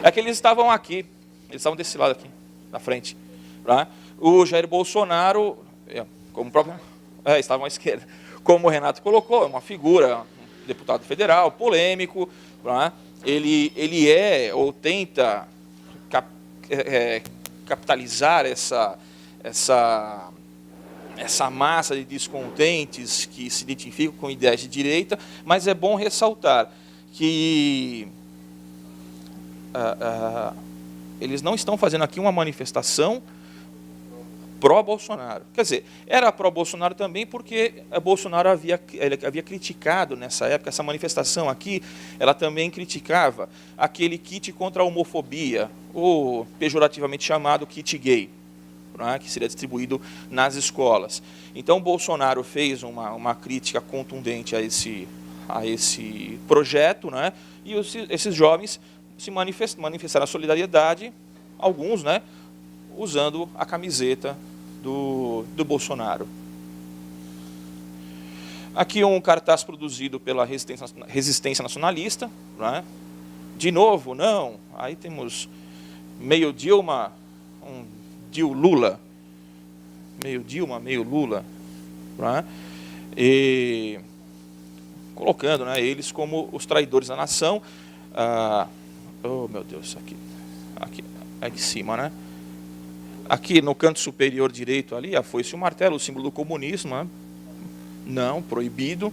É que eles estavam aqui. Eles estavam desse lado aqui, na frente. Tá? O Jair Bolsonaro, como próprio... estavam à esquerda. Como o Renato colocou, é uma figura, um deputado federal, polêmico. Tá? Ele ou tenta capitalizar essa massa de descontentes que se identificam com ideias de direita, mas é bom ressaltar que Eles não estão fazendo aqui uma manifestação pró-Bolsonaro. Quer dizer, era pró-Bolsonaro também porque Bolsonaro ele havia criticado nessa época, essa manifestação aqui, ela também criticava aquele kit contra a homofobia, ou pejorativamente chamado kit gay, né, que seria distribuído nas escolas. Então, Bolsonaro fez uma crítica contundente a esse projeto, né, e esses jovens se manifestaram a solidariedade, alguns, né, usando a camiseta do Bolsonaro. Aqui um cartaz produzido pela Resistência Nacionalista, né? De novo, não. Aí temos meio Dilma, Lula. Meio Dilma, meio Lula. Né? E colocando, né, eles como os traidores da nação. Oh, meu Deus, aqui em cima, né? Aqui no canto superior direito ali, a foice e o martelo, o símbolo do comunismo, né? Não, proibido.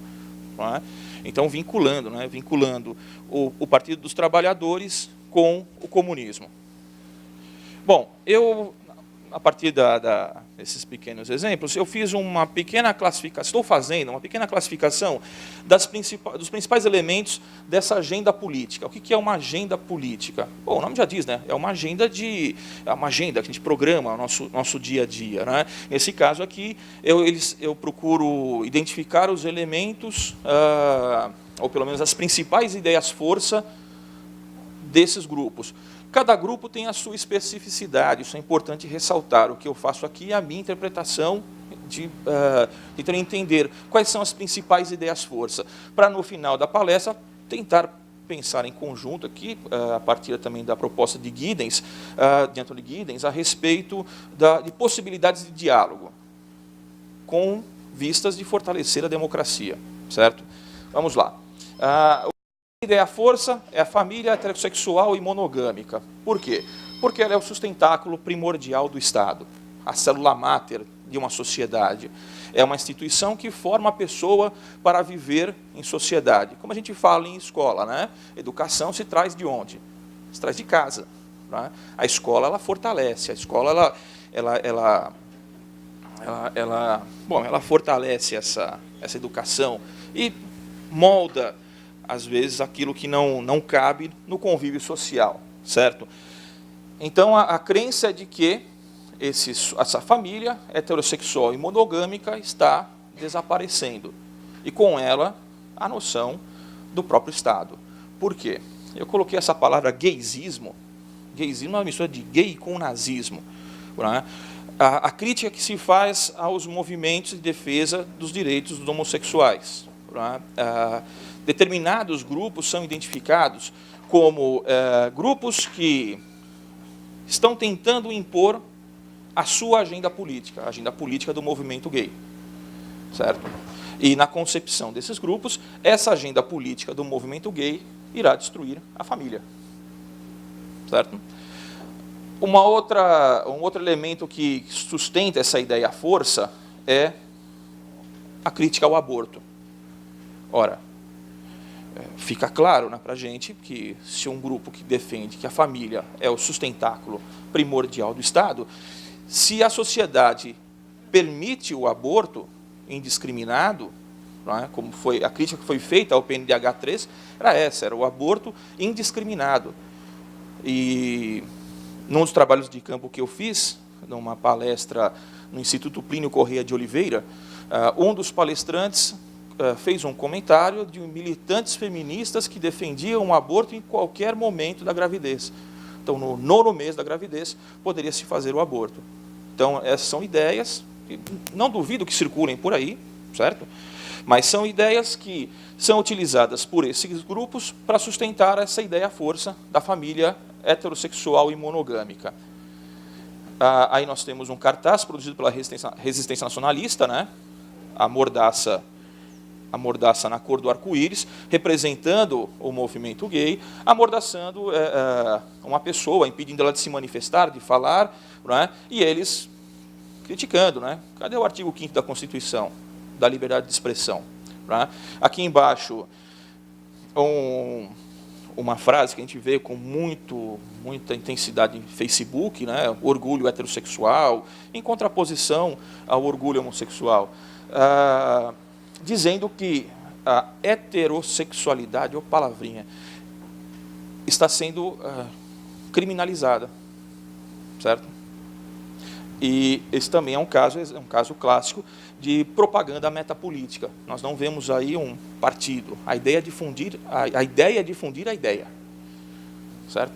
Né? Então, vinculando, né? Vinculando o Partido dos Trabalhadores com o comunismo. Bom, a partir desses pequenos exemplos, eu fiz uma pequena classificação, estou fazendo uma pequena classificação dos principais elementos dessa agenda política. O que é uma agenda política? Bom, o nome já diz, né? É uma agenda que a gente programa o nosso dia a dia. Né? Nesse caso aqui, eu procuro identificar os elementos, ou pelo menos as principais ideias-força desses grupos. Cada grupo tem a sua especificidade, isso é importante ressaltar. O que eu faço aqui é a minha interpretação de tentar entender quais são as principais ideias-força, para no final da palestra tentar pensar em conjunto aqui, a partir também da proposta de Giddens, de Anthony Giddens, a respeito de possibilidades de diálogo, com vistas de fortalecer a democracia, certo? Vamos lá. A ideia-força é a família heterossexual e monogâmica. Por quê? Porque ela é o sustentáculo primordial do Estado, a célula máter de uma sociedade. É uma instituição que forma a pessoa para viver em sociedade. Como a gente fala em escola, né? Educação se traz de onde? Se traz de casa. Né? A escola, ela fortalece. A escola, ela fortalece essa educação e molda, às vezes, aquilo que não cabe no convívio social, certo? Então, a crença é de que essa família heterossexual e monogâmica está desaparecendo. E, com ela, a noção do próprio Estado. Por quê? Eu coloquei essa palavra gaysismo. Gaysismo é uma mistura de gay com nazismo. Né? A crítica que se faz aos movimentos de defesa dos direitos dos homossexuais. Né? Determinados grupos são identificados como grupos que estão tentando impor a sua agenda política, a agenda política do movimento gay, certo? E na concepção desses grupos, essa agenda política do movimento gay irá destruir a família, certo? Um outro elemento que sustenta essa ideia-força é a crítica ao aborto. Ora, fica claro, né, para a gente que se um grupo que defende que a família é o sustentáculo primordial do Estado, se a sociedade permite o aborto indiscriminado, né, como foi a crítica que foi feita ao PNDH 3, era o aborto indiscriminado. E num dos trabalhos de campo que eu fiz, numa palestra no Instituto Plínio Corrêa de Oliveira, um dos palestrantes fez um comentário de militantes feministas que defendiam o aborto em qualquer momento da gravidez. Então, no 9º mês da gravidez, poderia se fazer o aborto. Então, essas são ideias, que não duvido que circulem por aí, certo? Mas são ideias que são utilizadas por esses grupos para sustentar essa ideia-força da família heterossexual e monogâmica. Aí nós temos um cartaz produzido pela Resistência Nacionalista, né? A mordaça na cor do arco-íris, representando o movimento gay, amordaçando uma pessoa, impedindo ela de se manifestar, de falar, né? E eles criticando, né? Cadê o artigo 5º da Constituição, da liberdade de expressão? Né? Aqui embaixo, uma frase que a gente vê com muita intensidade em Facebook, né? Orgulho heterossexual, em contraposição ao orgulho homossexual, dizendo que a heterossexualidade, ou palavrinha, está sendo criminalizada, certo? E esse também é um caso clássico de propaganda metapolítica. Nós não vemos aí um partido. A ideia é difundir a ideia, certo?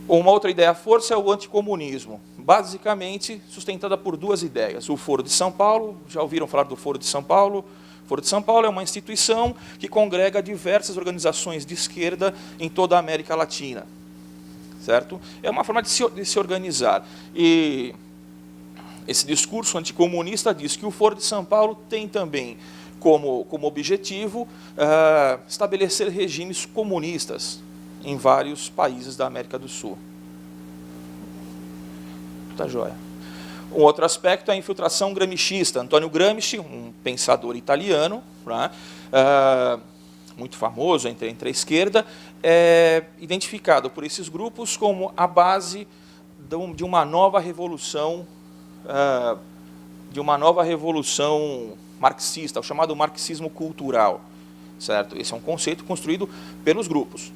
Uma outra ideia força é o anticomunismo, basicamente sustentada por duas ideias. O Foro de São Paulo, já ouviram falar do Foro de São Paulo? O Foro de São Paulo é uma instituição que congrega diversas organizações de esquerda em toda a América Latina, certo? É uma forma de se organizar. E esse discurso anticomunista diz que o Foro de São Paulo tem também como objetivo estabelecer regimes comunistas em vários países da América do Sul. Tá joia. Um outro aspecto é a infiltração gramscista. Antônio Gramsci, um pensador italiano, né, muito famoso entre a esquerda, é identificado por esses grupos como a base de uma nova revolução, marxista, o chamado marxismo cultural, certo? Esse é um conceito construído pelos grupos,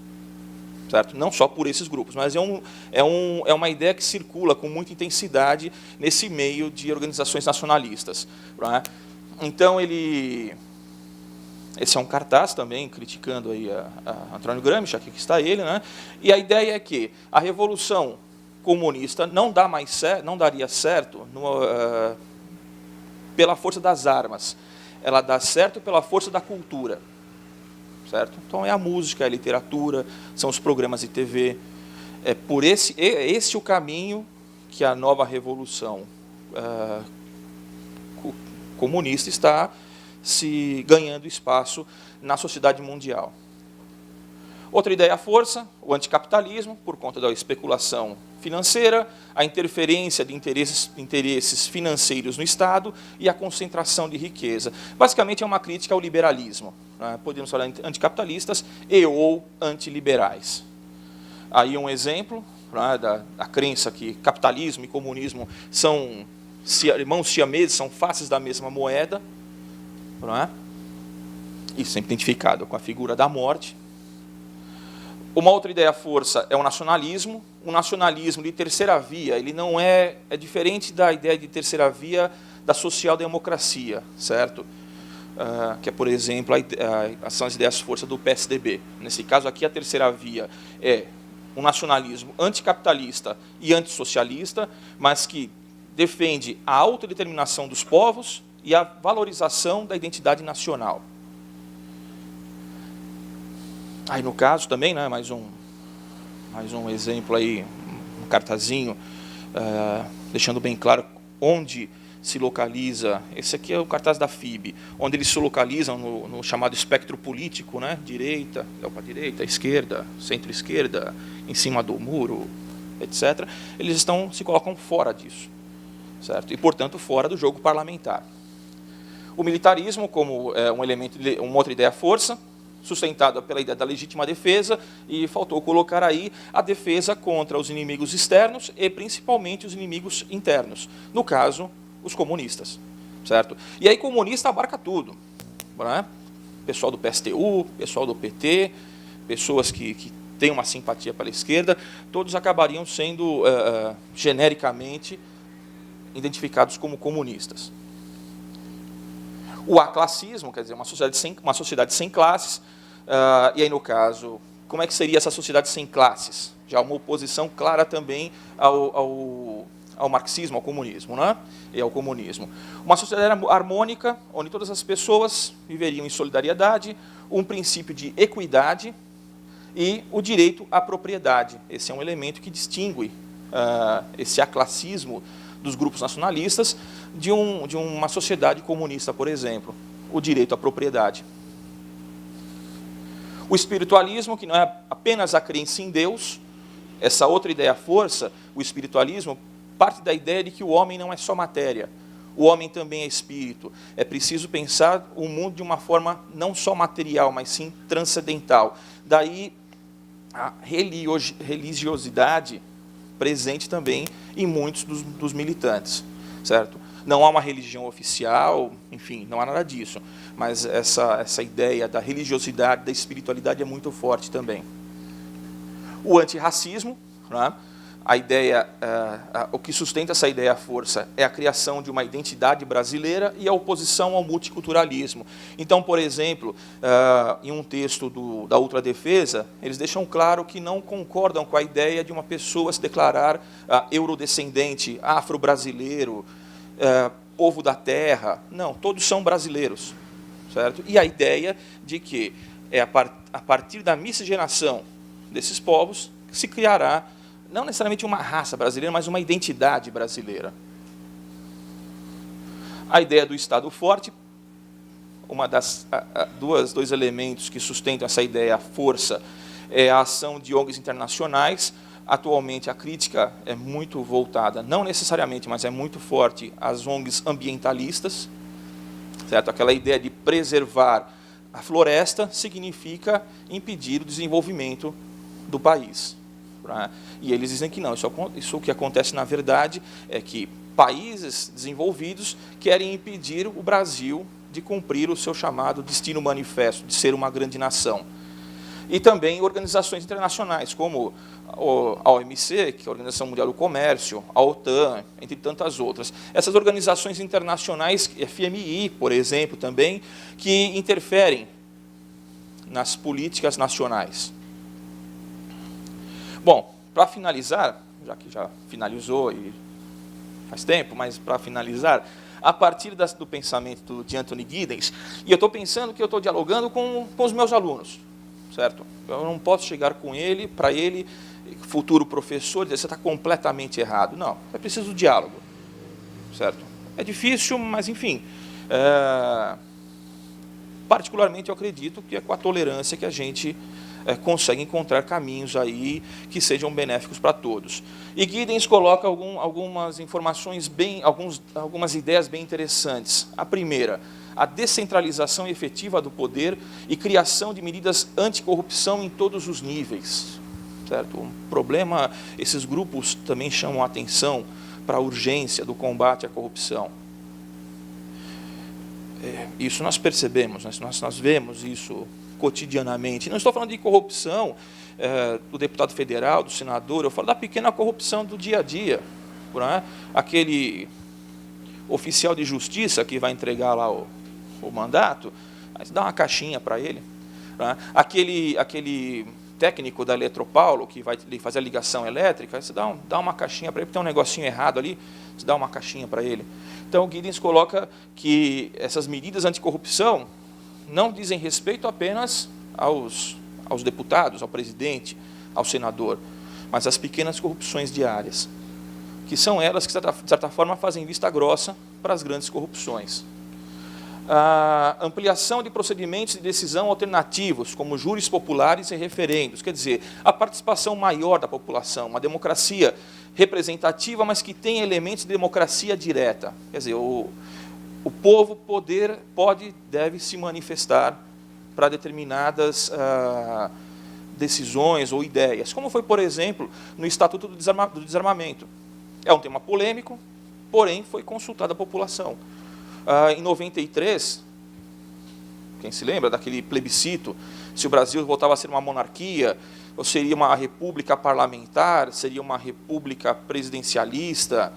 certo? Não só por esses grupos, mas é uma ideia que circula com muita intensidade nesse meio de organizações nacionalistas, né? Então esse é um cartaz também criticando aí a Antônio Gramsci, aqui que está ele, né? E a ideia é que a revolução comunista não daria certo pela força das armas, ela dá certo pela força da cultura, certo? Então é a música, é a literatura, são os programas de TV, esse o caminho que a nova revolução comunista está se ganhando espaço na sociedade mundial. Outra ideia força, o anticapitalismo, por conta da especulação financeira, a interferência de interesses financeiros no Estado e a concentração de riqueza. Basicamente é uma crítica ao liberalismo, né? Podemos falar anticapitalistas e ou antiliberais. Aí um exemplo, né, da crença que capitalismo e comunismo são irmãos siameses, são faces da mesma moeda, não é? Isso sempre identificado com a figura da morte. Uma outra ideia força é o nacionalismo. O nacionalismo de terceira via, ele não é diferente da ideia de terceira via da social-democracia, certo? Que é, por exemplo, são as ideias força do PSDB. Nesse caso aqui, a terceira via é um nacionalismo anticapitalista e antissocialista, mas que defende a autodeterminação dos povos e a valorização da identidade nacional. Aí no caso também, né, mais um exemplo aí, um cartazinho, deixando bem claro onde se localiza. Esse aqui é o cartaz da FIB, onde eles se localizam no chamado espectro político, né, direita, para direita, esquerda, centro-esquerda, em cima do muro, etc. Eles se colocam fora disso, certo? E portanto fora do jogo parlamentar. O militarismo como uma outra ideia força, sustentada pela ideia da legítima defesa, e faltou colocar aí a defesa contra os inimigos externos e principalmente os inimigos internos, no caso, os comunistas, certo? E aí comunista abarca tudo, né? Pessoal do PSTU, pessoal do PT, pessoas que têm uma simpatia pela esquerda, todos acabariam sendo genericamente identificados como comunistas. O aclassismo, quer dizer, uma sociedade sem classes, e aí, no caso, como é que seria essa sociedade sem classes? Já uma oposição clara também ao marxismo, ao comunismo, né? E ao comunismo. Uma sociedade harmônica, onde todas as pessoas viveriam em solidariedade, um princípio de equidade e o direito à propriedade. Esse é um elemento que distingue esse aclassismo dos grupos nacionalistas de uma sociedade comunista, por exemplo, o direito à propriedade. O espiritualismo, que não é apenas a crença em Deus, essa outra ideia força, o espiritualismo, parte da ideia de que o homem não é só matéria. O homem também é espírito. É preciso pensar o mundo de uma forma não só material, mas sim transcendental. Daí a religiosidade presente também em muitos dos militantes, certo? Não há uma religião oficial, enfim, não há nada disso. Mas essa ideia da religiosidade, da espiritualidade é muito forte também. O antirracismo, né? A ideia, o que sustenta essa ideia à força é a criação de uma identidade brasileira e a oposição ao multiculturalismo. Então, por exemplo, em um texto da ultradefesa, eles deixam claro que não concordam com a ideia de uma pessoa se declarar eurodescendente, afro-brasileiro, povo da terra. Não, todos são brasileiros, certo? E a ideia de que é a partir da miscigenação desses povos que se criará não necessariamente uma raça brasileira, mas uma identidade brasileira. A ideia do Estado forte, dois elementos que sustentam essa ideia, a força, é a ação de ONGs internacionais. Atualmente, a crítica é muito voltada, não necessariamente, mas é muito forte, às ONGs ambientalistas, certo? Aquela ideia de preservar a floresta significa impedir o desenvolvimento do país. E eles dizem que não, isso o que acontece na verdade é que países desenvolvidos querem impedir o Brasil de cumprir o seu chamado destino manifesto, de ser uma grande nação. E também organizações internacionais, como a OMC, que é a Organização Mundial do Comércio, a OTAN, entre tantas outras. Essas organizações internacionais, FMI, por exemplo, também, que interferem nas políticas nacionais. Bom, para finalizar, já que já finalizou e faz tempo, mas para finalizar, a partir do pensamento de Anthony Giddens, e eu estou pensando que eu estou dialogando com os meus alunos, certo? Eu não posso chegar com ele, para ele, futuro professor, dizer, você está completamente errado. Não, é preciso diálogo, certo? É difícil, mas, enfim, particularmente eu acredito que é com a tolerância que a gente consegue encontrar caminhos aí que sejam benéficos para todos. E Giddens coloca algumas informações algumas ideias bem interessantes. A primeira, a descentralização efetiva do poder e criação de medidas anticorrupção em todos os níveis. Certo? Um problema, esses grupos também chamam a atenção para a urgência do combate à corrupção. Isso nós percebemos, nós vemos isso cotidianamente. Não estou falando de corrupção do deputado federal, do senador, eu falo da pequena corrupção do dia a dia. Né? Aquele oficial de justiça que vai entregar lá o mandato, aí você dá uma caixinha para ele. Né? Aquele técnico da Eletropaulo que vai fazer a ligação elétrica, aí você dá uma caixinha para ele, tem um negocinho errado ali, você dá uma caixinha para ele. Então, o Giddens coloca que essas medidas anticorrupção não dizem respeito apenas aos deputados, ao presidente, ao senador, mas às pequenas corrupções diárias, que são elas que, de certa forma, fazem vista grossa para as grandes corrupções. A ampliação de procedimentos de decisão alternativos, como júris populares e referendos, quer dizer, a participação maior da população, uma democracia representativa, mas que tem elementos de democracia direta. Quer dizer, o povo deve se manifestar para determinadas decisões ou ideias, como foi, por exemplo, no Estatuto do Desarmamento. É um tema polêmico, porém foi consultada a população. Em 93, quem se lembra daquele plebiscito, se o Brasil voltava a ser uma monarquia, ou seria uma república parlamentar, seria uma república presidencialista,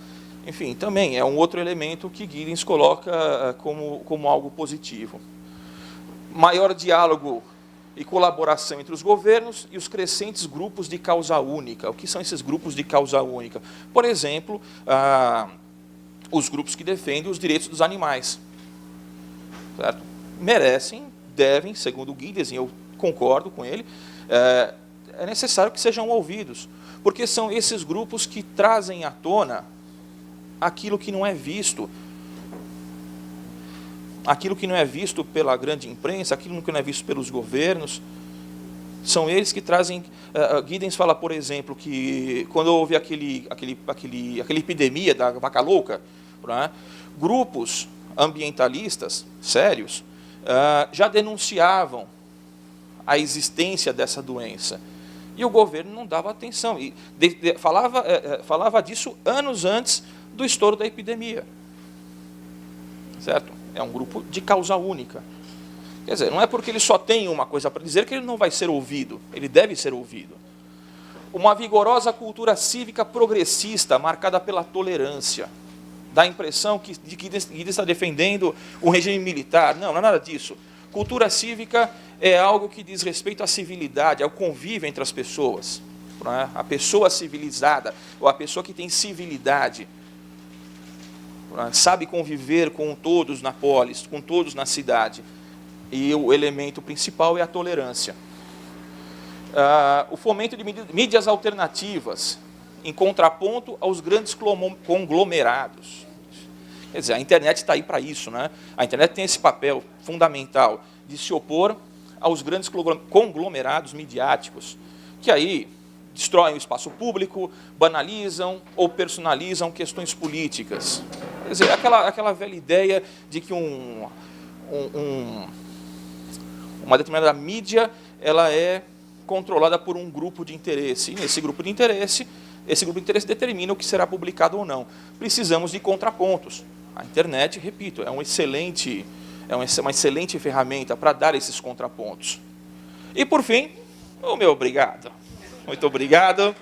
enfim, também é um outro elemento que Giddens coloca como algo positivo. Maior diálogo e colaboração entre os governos e os crescentes grupos de causa única. O que são esses grupos de causa única? Por exemplo, os grupos que defendem os direitos dos animais. Certo? Merecem, devem, segundo Giddens, e eu concordo com ele, é necessário que sejam ouvidos, porque são esses grupos que trazem à tona aquilo que não é visto. Aquilo que não é visto pela grande imprensa, aquilo que não é visto pelos governos, são eles que trazem... Giddens fala, por exemplo, que quando houve aquela epidemia da vaca louca, né? Grupos ambientalistas sérios já denunciavam a existência dessa doença. E o governo não dava atenção. E falava disso anos antes do estouro da epidemia. Certo? É um grupo de causa única. Quer dizer, não é porque ele só tem uma coisa para dizer que ele não vai ser ouvido. Ele deve ser ouvido. Uma vigorosa cultura cívica progressista, marcada pela tolerância. Dá a impressão de que ele está defendendo um regime militar. Não, não é nada disso. Cultura cívica é algo que diz respeito à civilidade, ao convívio entre as pessoas. Né? A pessoa civilizada, ou a pessoa que tem civilidade, né? Sabe conviver com todos na polis, com todos na cidade. E o elemento principal é a tolerância. O fomento de mídias alternativas, em contraponto aos grandes conglomerados. Quer dizer, a internet está aí para isso, né? A internet tem esse papel fundamental de se opor aos grandes conglomerados midiáticos, que aí destroem o espaço público, banalizam ou personalizam questões políticas. Quer dizer, aquela velha ideia de que uma determinada mídia ela é controlada por um grupo de interesse. E nesse grupo de interesse, determina o que será publicado ou não. Precisamos de contrapontos. A internet, repito, é uma excelente ferramenta para dar esses contrapontos. E, por fim, o meu obrigado. Muito obrigado.